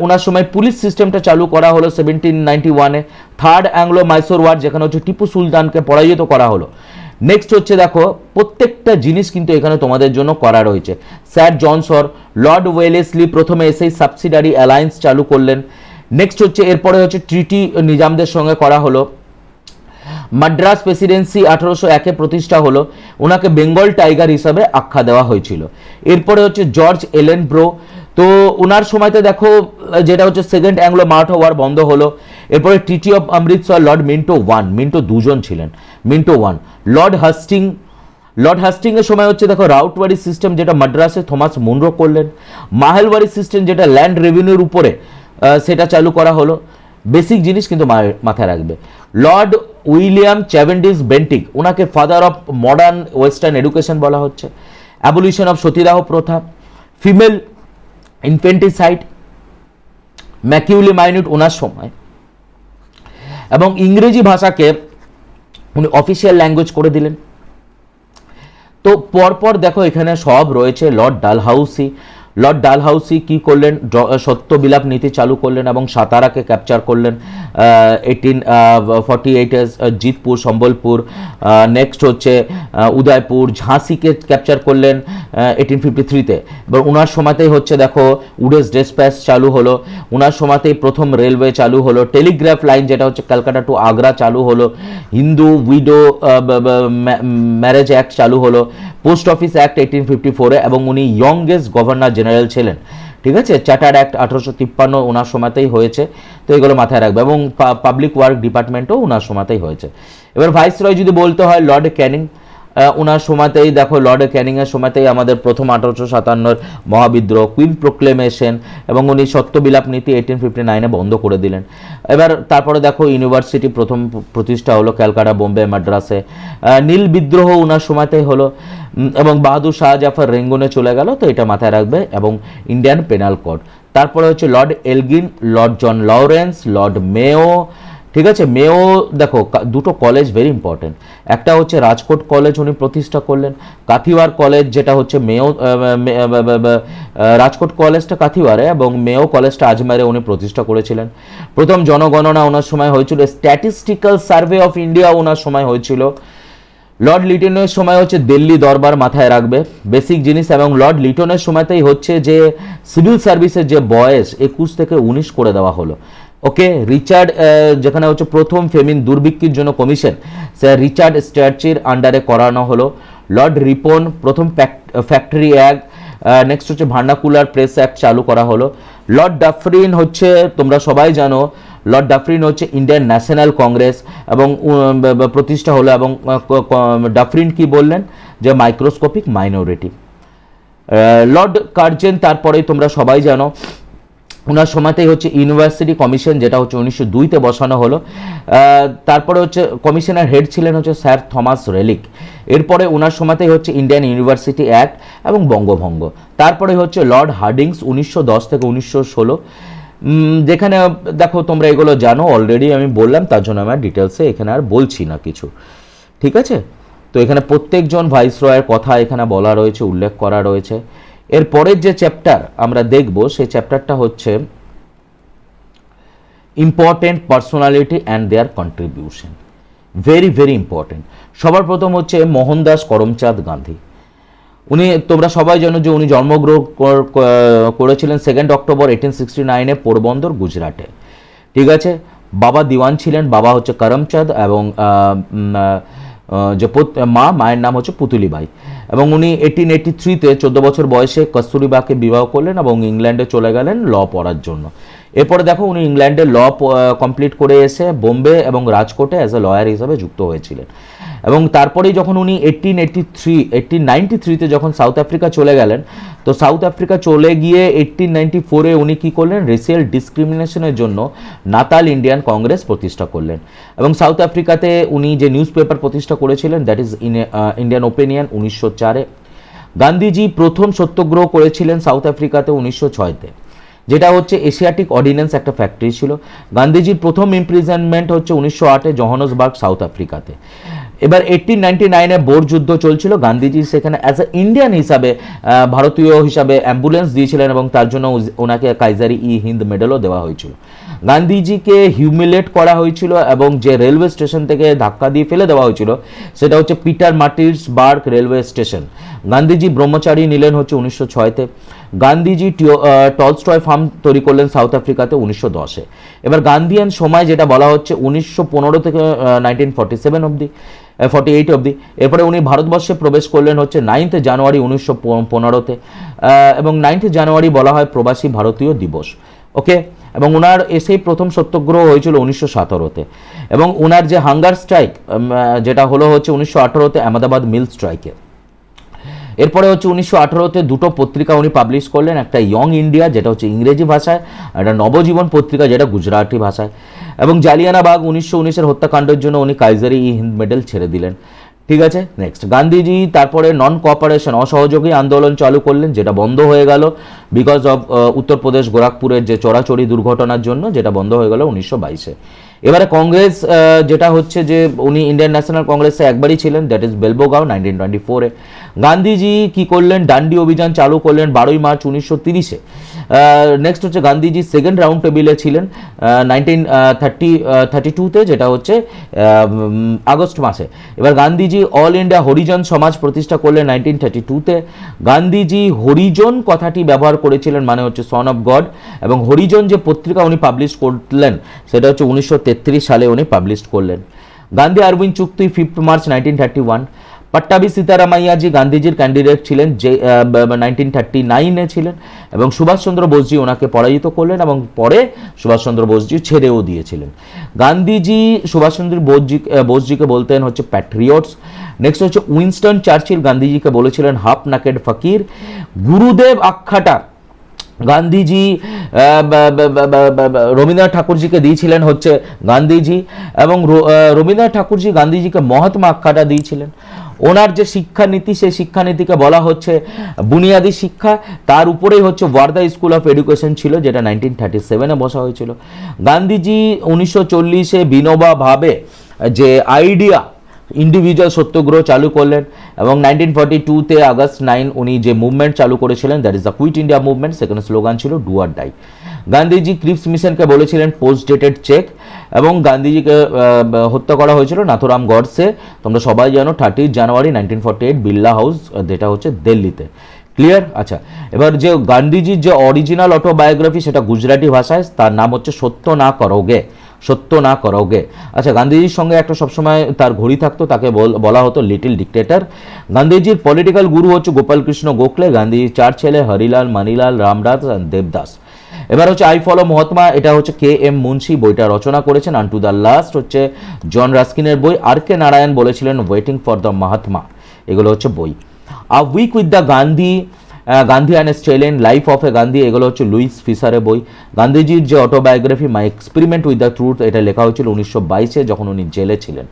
ওনার সময় পুলিশ সিস্টেমটা চালু করা হলো 1791-এ। থার্ড অ্যাংলো মাইসোর ওয়ার, যেখানে হচ্ছে টিপু সুলতানকে পরাজিত করা হলো। নেক্সট হচ্ছে দেখো প্রত্যেকটা জিনিস কিন্তু এখানে তোমাদের জন্য করা রয়েছে। স্যার জনসর, লর্ড ওয়েলেসলি প্রথমে এসেই সাবসিডারি অ্যালায়েন্স চালু করলেন। নেক্সট হচ্ছে এরপরে হচ্ছে ট্রিটি নিজামদের সঙ্গে করা হলো। মাদ্রাস প্রেসিডেন্সি 1801-এ প্রতিষ্ঠা হলো, ওনাকে বেঙ্গল টাইগার হিসাবে আখ্যা দেওয়া হয়েছিল। এরপরে হচ্ছে জর্জ এলেন ব্রো, তো ওনার সময়তে দেখো যেটা হচ্ছে সেকেন্ড অ্যাংলো মারাঠা ওয়ার বন্ধ হলো। এরপরে treaty of Amritsar, Lord Minto one, Minto দুজন ছিলেন, মিন্টো ওয়ান। লর্ড হাস্টিংয়ের সময় হচ্ছে দেখো রাউটওয়ারি সিস্টেম, যেটা মাদ্রাসে থমাস মুনরো করলেন। মাহেলওয়ারি সিস্টেম, যেটা ল্যান্ড রেভিনিউর উপরে সেটা চালু করা হলো। বেসিক জিনিস কিন্তু মাথায় রাখবে। লর্ড উইলিয়াম চ্যাভেন্ডিস বেন্টিক, ওনাকে father of modern western education বলা হচ্ছে। অ্যাবলিশন অফ সতীদাহ প্রথা, ফিমেল ইনফেন্টিসাইড, ম্যাকিউলি মাইনিউট ওনার সময়, এবং ইংরেজি ভাষাকে উনি অফিসিয়াল ল্যাঙ্গুয়েজ করে দিলেন। তো পরপর দেখো এখানে সব রয়েছে। লর্ড ডালহাউসি কি করলেন, সত্যবিলাপ নীতি চালু করলেন এবং সাতারাকে ক্যাপচার করলেন 1848-এ, জিতপুর, সম্বলপুর, নেক্সট হচ্ছে উদয়পুর, ঝাঁসিকে ক্যাপচার করলেন 1853-তে। এবার ওনার সময়তেই হচ্ছে দেখো উডেস ডেসপ্যাচ চালু হলো, ওনার সময়তেই প্রথম রেলওয়ে চালু হলো। টেলিগ্রাফ লাইন, যেটা হচ্ছে ক্যালকাটা টু আগ্রা চালু হলো। হিন্দু উইডো ম্যারেজ অ্যাক্ট চালু হলো। পোস্ট অফিস অ্যাক্ট 1854-এ, এবং উনি ইয়ংগেস্ট গভর্নর জেনারেল ছিলেন। ঠিক আছে, চার্টার্ড অ্যাক্ট 1853 ওনার সময়তেই হয়েছে, তো এগুলো মাথায় রাখবে। এবং পাবলিক ওয়ার্ক ডিপার্টমেন্টও ওনার সময়তেই হয়েছে। এবার ভাইসরয় যদি বলতে হয়, লর্ড ক্যানিং ওনার সময়তেই দেখো, লর্ড ক্যানিংয়ের সময়তেই আমাদের প্রথম 1857-এর মহাবিদ্রোহ, কুইন প্রোক্লেমেশন, এবং উনি সত্যবিলাপ নীতি 1859-এ বন্ধ করে দিলেন। এবার তারপরে দেখো ইউনিভার্সিটি প্রথম প্রতিষ্ঠা হলো ক্যালকাটা, বোম্বে, মাদ্রাসে। নীল বিদ্রোহ ওনার সময়তেই হলো, এবং বাহাদুর শাহ জাফর রেঙ্গুনে চলে গেল, তো এটা মাথায় রাখবে। এবং ইন্ডিয়ান পেনাল কোড। তারপরে হচ্ছে Lord Elgin, Lord John Lawrence, Lord Mayo. ঠিক আছে, মেও দেখো দুটো কলেজ ভেরি ইম্পর্টেন্ট, একটা হচ্ছে রাজকোট কলেজ উনি প্রতিষ্ঠা করলেন, কাথিওয়ার কলেজ যেটা হচ্ছে মেও, রাজকোট কলেজটা কাথিওয়ারে এবং মেও কলেজটা আজমেরে উনি প্রতিষ্ঠা করেছিলেন। প্রথম জনগণনা ওনার সময় হয়েছিল। স্ট্যাটিস্টিক্যাল সার্ভে অফ ইন্ডিয়া ওনার সময় হয়েছিল। লর্ড লিটনের সময় হচ্ছে দিল্লি দরবার, মাথায় রাখবে বেসিক জিনিস। এবং লর্ড লিটনের সময়তেই হচ্ছে যে সিভিল সার্ভিসের যে বয়স 21 থেকে 19 করে দেওয়া হলো। ওকে, রিচার্ড, যেখানে হচ্ছে প্রথম ফেমিন দুর্ভিক্ষের জন্য কমিশন, স্যার রিচার্ড স্ট্যাচির আন্ডারে করানো হলো। লর্ড রিপন, প্রথম ফ্যাক্টরি অ্যাক্ট। নেক্সট হচ্ছে ভার্নাকুলার প্রেস অ্যাক্ট চালু করা হলো। লর্ড ডাফরিন হচ্ছে, তোমরা সবাই জানো, লর্ড ডাফরিন হচ্ছে ইন্ডিয়ান ন্যাশনাল কংগ্রেস এবং প্রতিষ্ঠা হলো। এবং ডাফরিন কি বললেন, যে মাইক্রোস্কোপিক মাইনরিটি। লর্ড কার্জেন, তারপরেই তোমরা সবাই জানো, ওনার সময়তেই হচ্ছে ইউনিভার্সিটি কমিশন, যেটা হচ্ছে 1902-তে বসানো হলো। তারপরে হচ্ছে কমিশনের হেড ছিলেন হচ্ছে স্যার থমাস রেলিক। এরপরে ওনার সময়তেই হচ্ছে ইন্ডিয়ান ইউনিভার্সিটি অ্যাক্ট এবং বঙ্গভঙ্গ। তারপরে হচ্ছে লর্ড হার্ডিংস 1910 থেকে 1916, যেখানে দেখো তোমরা এগুলো জানো অলরেডি, আমি বললাম, তার জন্য আমার ডিটেলসে এখানে আর বলছি না কিছু। ঠিক আছে, তো এখানে প্রত্যেকজন ভাইসরয়ের কথা এখানে বলা রয়েছে, উল্লেখ করা রয়েছে। এর পরের যে চ্যাপ্টার আমরা দেখব, সেই চ্যাপ্টারটা হচ্ছে important personality and their contribution. Very very important. সবার প্রথম হচ্ছে মোহনদাস করমচাঁদ গান্ধী। উনি, তোমরা সবাই জানো যে উনি জন্মগ্রহণ করেছিলেন 2 অক্টোবর 1869-এ পোরবন্দর, গুজরাটে। ঠিক আছে, বাবা দিওয়ান ছিলেন, বাবা হচ্ছে করমচাঁদ, এবং যে মায়ের নাম হচ্ছে পুতুলিবাই। এবং উনি 1883-তে 14 বছর বয়সে কস্তুরবাকে বিবাহ করলেন এবং ইংল্যান্ডে চলে গেলেন ল পড়ার জন্য। এরপরে দেখো উনি ইংল্যান্ডে ল কমপ্লিট করে এসে বোম্বে এবং রাজকোটে অ্যাজ এ লয়ার হিসাবে যুক্ত হয়েছিলেন। এবং তারপরেই যখন উনি 1893 যখন সাউথ আফ্রিকা চলে গেলেন, তো সাউথ আফ্রিকা চলে গিয়ে 1894 উনি কী করলেন, রেসিয়াল ডিসক্রিমিনেশনের জন্য নাতাল ইন্ডিয়ান কংগ্রেস প্রতিষ্ঠা করলেন। এবং সাউথ আফ্রিকাতে উনি যে নিউজ পেপার প্রতিষ্ঠা করেছিলেন, that is Indian opinion, 1904। Gandhiji প্রথম সত্যাগ্রহ করেছিলেন সাউথ আফ্রিকাতে 1906-তে, যেটা হচ্ছে এশিয়াটিক অর্ডিন্যান্স একটা ফ্যাক্টরি ছিল। গান্ধীজির প্রথম ইমপ্রিজনমেন্ট হচ্ছে 1908-এ জোহানেসবার্গ, সাউথ আফ্রিকাতে। এবার 1899-এ বোর যুদ্ধ চলছিল, গান্ধীজি সেখানে অ্যাজ এ ইন্ডিয়ান হিসাবে, ভারতীয় হিসাবে অ্যাম্বুলেন্স দিয়েছিলেন এবং তার জন্য ওনাকে কাইজারি ই হিন্দ মেডেলও দেওয়া হয়েছিল। গান্ধীজিকে হিউমিলেট করা হয়েছিল এবং যে রেলওয়ে স্টেশন থেকে ধাক্কা দিয়ে ফেলে দেওয়া হয়েছিল সেটা হচ্ছে পিটার মার্টিসবার্গ রেলওয়ে স্টেশন। গান্ধীজি ব্রহ্মচারী নিলেন হচ্ছে 1906-তে। গান্ধীজি টলস্টয় ফার্ম তৈরি করলেন সাউথ আফ্রিকাতে 1910-এ। এবার গান্ধিয়ান সময় যেটা বলা হচ্ছে 1915 থেকে 1947 অবধি, 48 অবধি। এরপরে উনি ভারতবর্ষে প্রবেশ করলেন হচ্ছে 9 জানুয়ারি 1915-তে, এবং 9 জানুয়ারি বলা হয় প্রবাসী ভারতীয় দিবস। ওকে, এবং ওনার এসেই প্রথম সত্যাগ্রহ হয়েছিল 1917-তে, এবং ওনার যে হাঙ্গার স্ট্রাইক যেটা হলো হচ্ছে 1918-তে আহমেদাবাদ মিল স্ট্রাইকে। এরপরে হচ্ছে 1918-তে দুটো পত্রিকা উনি পাবলিশ করলেন, একটা ইয়ং ইন্ডিয়া যেটা হচ্ছে ইংরেজি ভাষায়, একটা নবজীবন পত্রিকা যেটা গুজরাটি ভাষায়। এবং জালিয়ানাবাগ 1919-এর হত্যাকাণ্ডের জন্য উনি কাইজারি ই হিন্দ মেডেল ছেড়ে দিলেন। ঠিক আছে, নেক্সট গান্ধীজি তারপরে নন কোঅপারেশন, অসহযোগী আন্দোলন চালু করলেন, যেটা বন্ধ হয়ে গেল বিকজ অফ উত্তরপ্রদেশ গোরখপুরের যে চোরাচুরি দুর্ঘটনার জন্য, যেটা বন্ধ হয়ে গেল 1922-এ। এবারে কংগ্রেস যেটা হচ্ছে যে উনি ইন্ডিয়ান ন্যাশনাল কংগ্রেসে একবারই ছিলেন, দ্যাট ইজ বেলবোগাঁও 1924-এ। গান্ধীজি কি করলেন, ডান্ডি অভিযান চালু করলেন 12 মার্চ 1930-এ। নেক্সট হচ্ছে গান্ধীজি সেকেন্ড রাউন্ড টেবিলে ছিলেন 1932-তে, যেটা হচ্ছে আগস্ট মাসে। এবার গান্ধীজি অল ইন্ডিয়া হরিজন সমাজ প্রতিষ্ঠা করলেন 1932-তে। গান্ধীজি হরিজন কথাটি ব্যবহার করেছিলেন, মানে হচ্ছে সন অফ গড, এবং হরিজন যে পত্রিকা উনি পাবলিশ করলেন সেটা হচ্ছে 1933 সালে উনি পাবলিশ করলেন। গান্ধী আরউইন চুক্তি 5 মার্চ 1931। পট্টাভি সীতারামাইয়াজি গান্ধীজির ক্যান্ডিডেট ছিলেন, যে 1939-এ ছিলেন, এবং সুভাষচন্দ্র বোসজি ওনাকে পরাজিত করলেন এবং পরে সুভাষচন্দ্র বোসজি ছেড়েও দিয়েছিলেন। গান্ধীজি সুভাষচন্দ্র বোসজিকে বলতেন হচ্ছে প্যাট্রিয়টস। নেক্সট হচ্ছে উইনস্টন চার্চিল গান্ধীজিকে বলেছিলেন হাফ নাকেড ফকির। গুরুদেব আখ্যাটা গান্ধীজি রবীন্দ্রনাথ ঠাকুরজিকে দিয়েছিলেন হচ্ছে গান্ধীজি, এবং রবীন্দ্রনাথ ঠাকুরজি গান্ধীজিকে মহাত্মা আখ্যাটা দিয়েছিলেন। ওনার যে শিক্ষানীতি, সেই শিক্ষানীতিকে বলা হচ্ছে বুনিয়াদী শিক্ষা, তার উপরেই হচ্ছে ওয়ার্ধা স্কুল অফ এডুকেশন ছিল, যেটা 1937-এ বসা হয়েছিল। গান্ধীজি 1940-এ বিনোবা ভাবে যে আইডিয়া ইন্ডিভিজুয়াল সত্যাগ্রহ চালু করলেন, এবং 1942-তে আগস্ট 9 উনি যে মুভমেন্ট চালু করেছিলেন, that is the quit India movement, সেখানে স্লোগান ছিল do or die. Gandhiji Cripps মিশনকে বলেছিলেন পোস্ট ডেটেড চেক, এবং গান্ধীজিকে হত্যা করা হয়েছিল নাথুরাম গডসে, তোমরা সবাই জানো 30 জানুয়ারি 1948 বিড়লা হাউস, যেটা হচ্ছে দিল্লিতে। ক্লিয়ার? আচ্ছা, এবার যে গান্ধীজির যে অরিজিনাল অটোবায়োগ্রাফি সেটা গুজরাটি ভাষায়, তার নাম হচ্ছে সত্য না করোগে, সত্য না করোগে। আচ্ছা, গান্ধীজির সঙ্গে একটা সবসময় তার ঘড়ি থাকতো, তাকে বলা হতো লিটল ডিক্টেটর। গান্ধীজির পলিটিক্যাল গুরু হচ্ছে গোপালকৃষ্ণ গোখলে। গান্ধীজির 4 ছেলে হরিলাল, মানিলাল, রামদাস আর দেবদাস। এবার হচ্ছে আই ফলো মহাত্মা, এটা হচ্ছে KM মুন্সি বইটা রচনা করেছেন। আনটু দ্য লাস্ট হচ্ছে জন রাস্কিনের বই। RK নারায়ণ বলেছিলেন ওয়েটিং ফর দ্য মহাত্মা। এগুলো হচ্ছে বই। A week with the Gandhi, Gandhi and Stalin, life of a Gandhi, এগুলো হচ্ছে লুইস ফিসারের বই। গান্ধীজির যে autobiography my experiment with the truth, এটা লেখা হয়েছিল 1922-এ যখন উনি জেলে ছিলেন,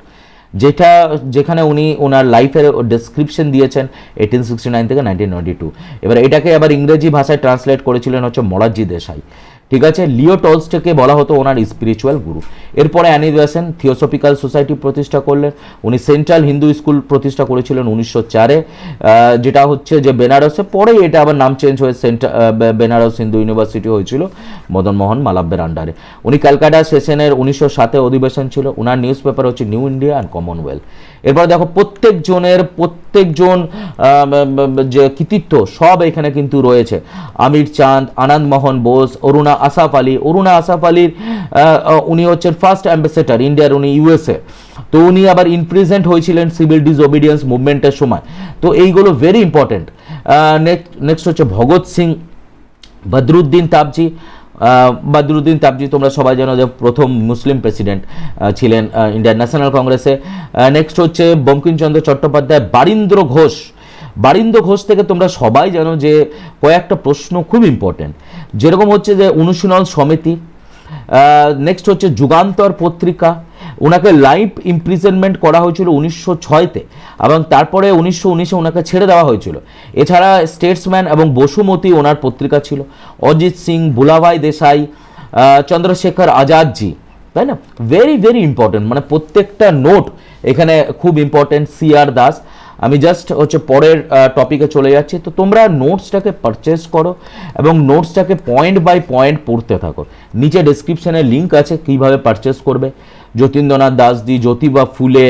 যেখানে উনি ওনার লাইফের ডেসক্রিপশন দিয়েছেন 1869 থেকে 1992। এবার এটাকে আবার ইংরেজি ভাষায় ট্রান্সলেট করেছিলেন হচ্ছে মোরারজি দেশাই। ঠিক আছে, লিও টলস্টয়কে বলা হতো ওনার স্পিরিচুয়াল গুরু। এরপরে অ্যানি বেসেন্ট থিওসফিক্যাল সোসাইটি প্রতিষ্ঠা করলেন। উনি সেন্ট্রাল হিন্দু স্কুল প্রতিষ্ঠা করেছিলেন 1904-এ, যেটা হচ্ছে যে বেনারসে, পরে এটা আবার নাম চেঞ্জ হয়ে বেনারস হিন্দু ইউনিভার্সিটি হয়েছিল মদন মোহন মালব্যের আন্ডারে। উনি ক্যালকাটা সেশনের 1907-এ অধিবেশন ছিল। ওনার নিউজ পেপার হচ্ছে নিউ ইন্ডিয়া অ্যান্ড কমনওয়েলথ। এরপর দেখো প্রত্যেকজন যে কৃতিত্ব সব এখানে কিন্তু রয়েছে। আমির চাঁদ, আনন্দ মোহন বোস, অরুণা আসাফ আলীর উনি হচ্ছেন ফার্স্ট অ্যাম্বাসেডর ইন্ডিয়ার, উনি USA। তো উনি আবার ইনপ্রেজেন্ট হয়েছিলেন সিভিল ডিসওবিডিয়েন্স মুভমেন্টের সময়। তো এইগুলো ভেরি ইম্পর্টেন্ট। নেক্সট হচ্ছে ভগৎ সিং, বদরুদ্দিন তাবজি, বদরুদ্দিন তাবজি তোমরা সবাই জানো যে প্রথম মুসলিম প্রেসিডেন্ট ছিলেন ইন্ডিয়ান ন্যাশনাল কংগ্রেসে। নেক্সট হচ্ছে বঙ্কিমচন্দ্র চট্টোপাধ্যায়। বারীন্দ্র ঘোষ থেকে তোমরা সবাই জানো যে কয়েকটা প্রশ্ন খুব ইম্পর্টেন্ট, যেরকম হচ্ছে যে অনুশীলন সমিতি। নেক্সট হচ্ছে যুগান্তর পত্রিকা, ওনাকে লাইফ ইমপ্রিজনমেন্ট করা হয়েছিল 1906-তে এবং তারপরে 1919-এ ওনাকে ছেড়ে দেওয়া হয়েছিল। এছাড়া স্টেটসম্যান এবং বসুমতী ওনার পত্রিকা ছিল। অজিত সিং, ভুলাভাই দেশাই, চন্দ্রশেখর আজাদজি, তাই না? ভেরি ভেরি ইম্পর্টেন্ট, মানে প্রত্যেকটা নোট এখানে খুব ইম্পর্টেন্ট। CR দাস। আমি জাস্ট হচ্ছে পরের টপিকে চলে যাচ্ছি। তো তোমরা নোটসটাকে পারচেস করো এবং নোটসটাকে পয়েন্ট বাই পয়েন্ট পড়তে থাকো। নিচে ডেসক্রিপশানে লিঙ্ক আছে কীভাবে পারচেস করবে। যতীন্দ্রনাথ দাসজি, জ্যোতিবা ফুলে,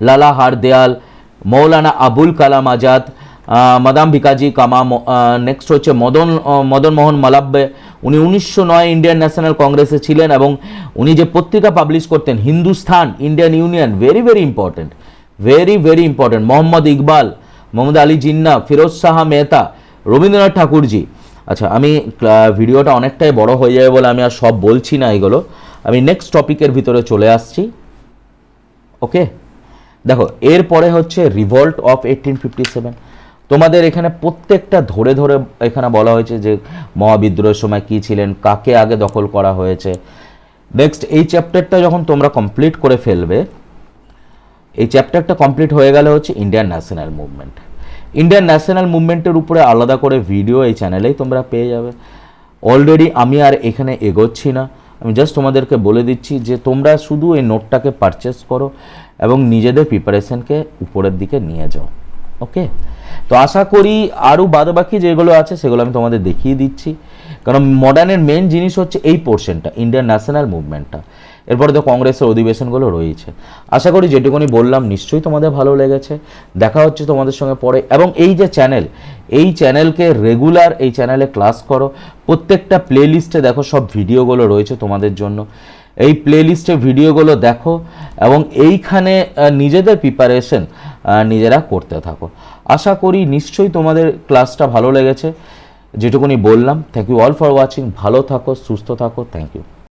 লালা হারদয়াল, মৌলানা আবুল কালাম আজাদ, মাদাম ভিকাজি কামা। নেক্সট হচ্ছে মদন মোহন মালব্য। উনি 1909 ইন্ডিয়ান ন্যাশনাল কংগ্রেসে ছিলেন এবং উনি যে পত্রিকা পাবলিশ করতেন Hindustan, Indian union, very very important, very very important. Mohammad Iqbal, Mohammad Ali Jinnah, Firoz Shah Mehta, Rabindranath Thakurji. আচ্ছা, আমি ভিডিওটা অনেকটাই বড় হয়ে যাবে বলে আমি আর সব বলছি না এগুলো, আমি নেক্সট টপিকের ভিতরে চলে আসছি। ওকে, দেখো এরপরে হচ্ছে রিভল্ট অফ 1857। তোমাদের এখানে প্রত্যেকটা ধরে ধরে এখানে বলা হয়েছে যে মহাবিদ্রোহের সময় কী ছিলেন, কাকে আগে দখল করা হয়েছে। নেক্সট এই চ্যাপ্টারটা যখন তোমরা কমপ্লিট করে ফেলবে, এই চ্যাপ্টারটা কমপ্লিট হয়ে গেলে হচ্ছে Indian national movement. Indian national মুভমেন্টের উপরে আলাদা করে ভিডিও এই চ্যানেলেই তোমরা পেয়ে যাবে। অলরেডি আমি আর এখানে এগোচ্ছি না, আমি জাস্ট তোমাদেরকে বলে দিচ্ছি যে তোমরা শুধু এই নোটটাকে পারচেস করো এবং নিজেদের প্রিপারেশনকে উপরের দিকে নিয়ে যাও। ওকে, তো আশা করি আরও বাদবাকি যেগুলো আছে সেগুলো আমি তোমাদের দেখিয়ে দিচ্ছি, কারণ মডার্নের মেন জিনিস হচ্ছে এই পোর্শনটা, ইন্ডিয়ান ন্যাশনাল মুভমেন্টটা। এরপরে তো কংগ্রেসের অধিবেশনগুলো রয়েছে। আশা করি যেটুকুনি বললাম নিশ্চয়ই তোমাদের ভালো লেগেছে। দেখা হচ্ছে তোমাদের সঙ্গে পরে। এবং এই যে চ্যানেল, এই চ্যানেলকে রেগুলার এই চ্যানেলে ক্লাস করো। প্রত্যেকটা প্লেলিস্টে দেখো সব ভিডিওগুলো রয়েছে তোমাদের জন্য। এই প্লেলিস্টে ভিডিওগুলো দেখো এবং এইখানে নিজেদের প্রিপারেশন নিজেরা করতে থাকো। আশা করি নিশ্চয়ই তোমাদের ক্লাসটা ভালো লেগেছে যেটুকুনি বললাম। Thank you all for watching. ভালো থাকো, সুস্থ থাকো। Thank you.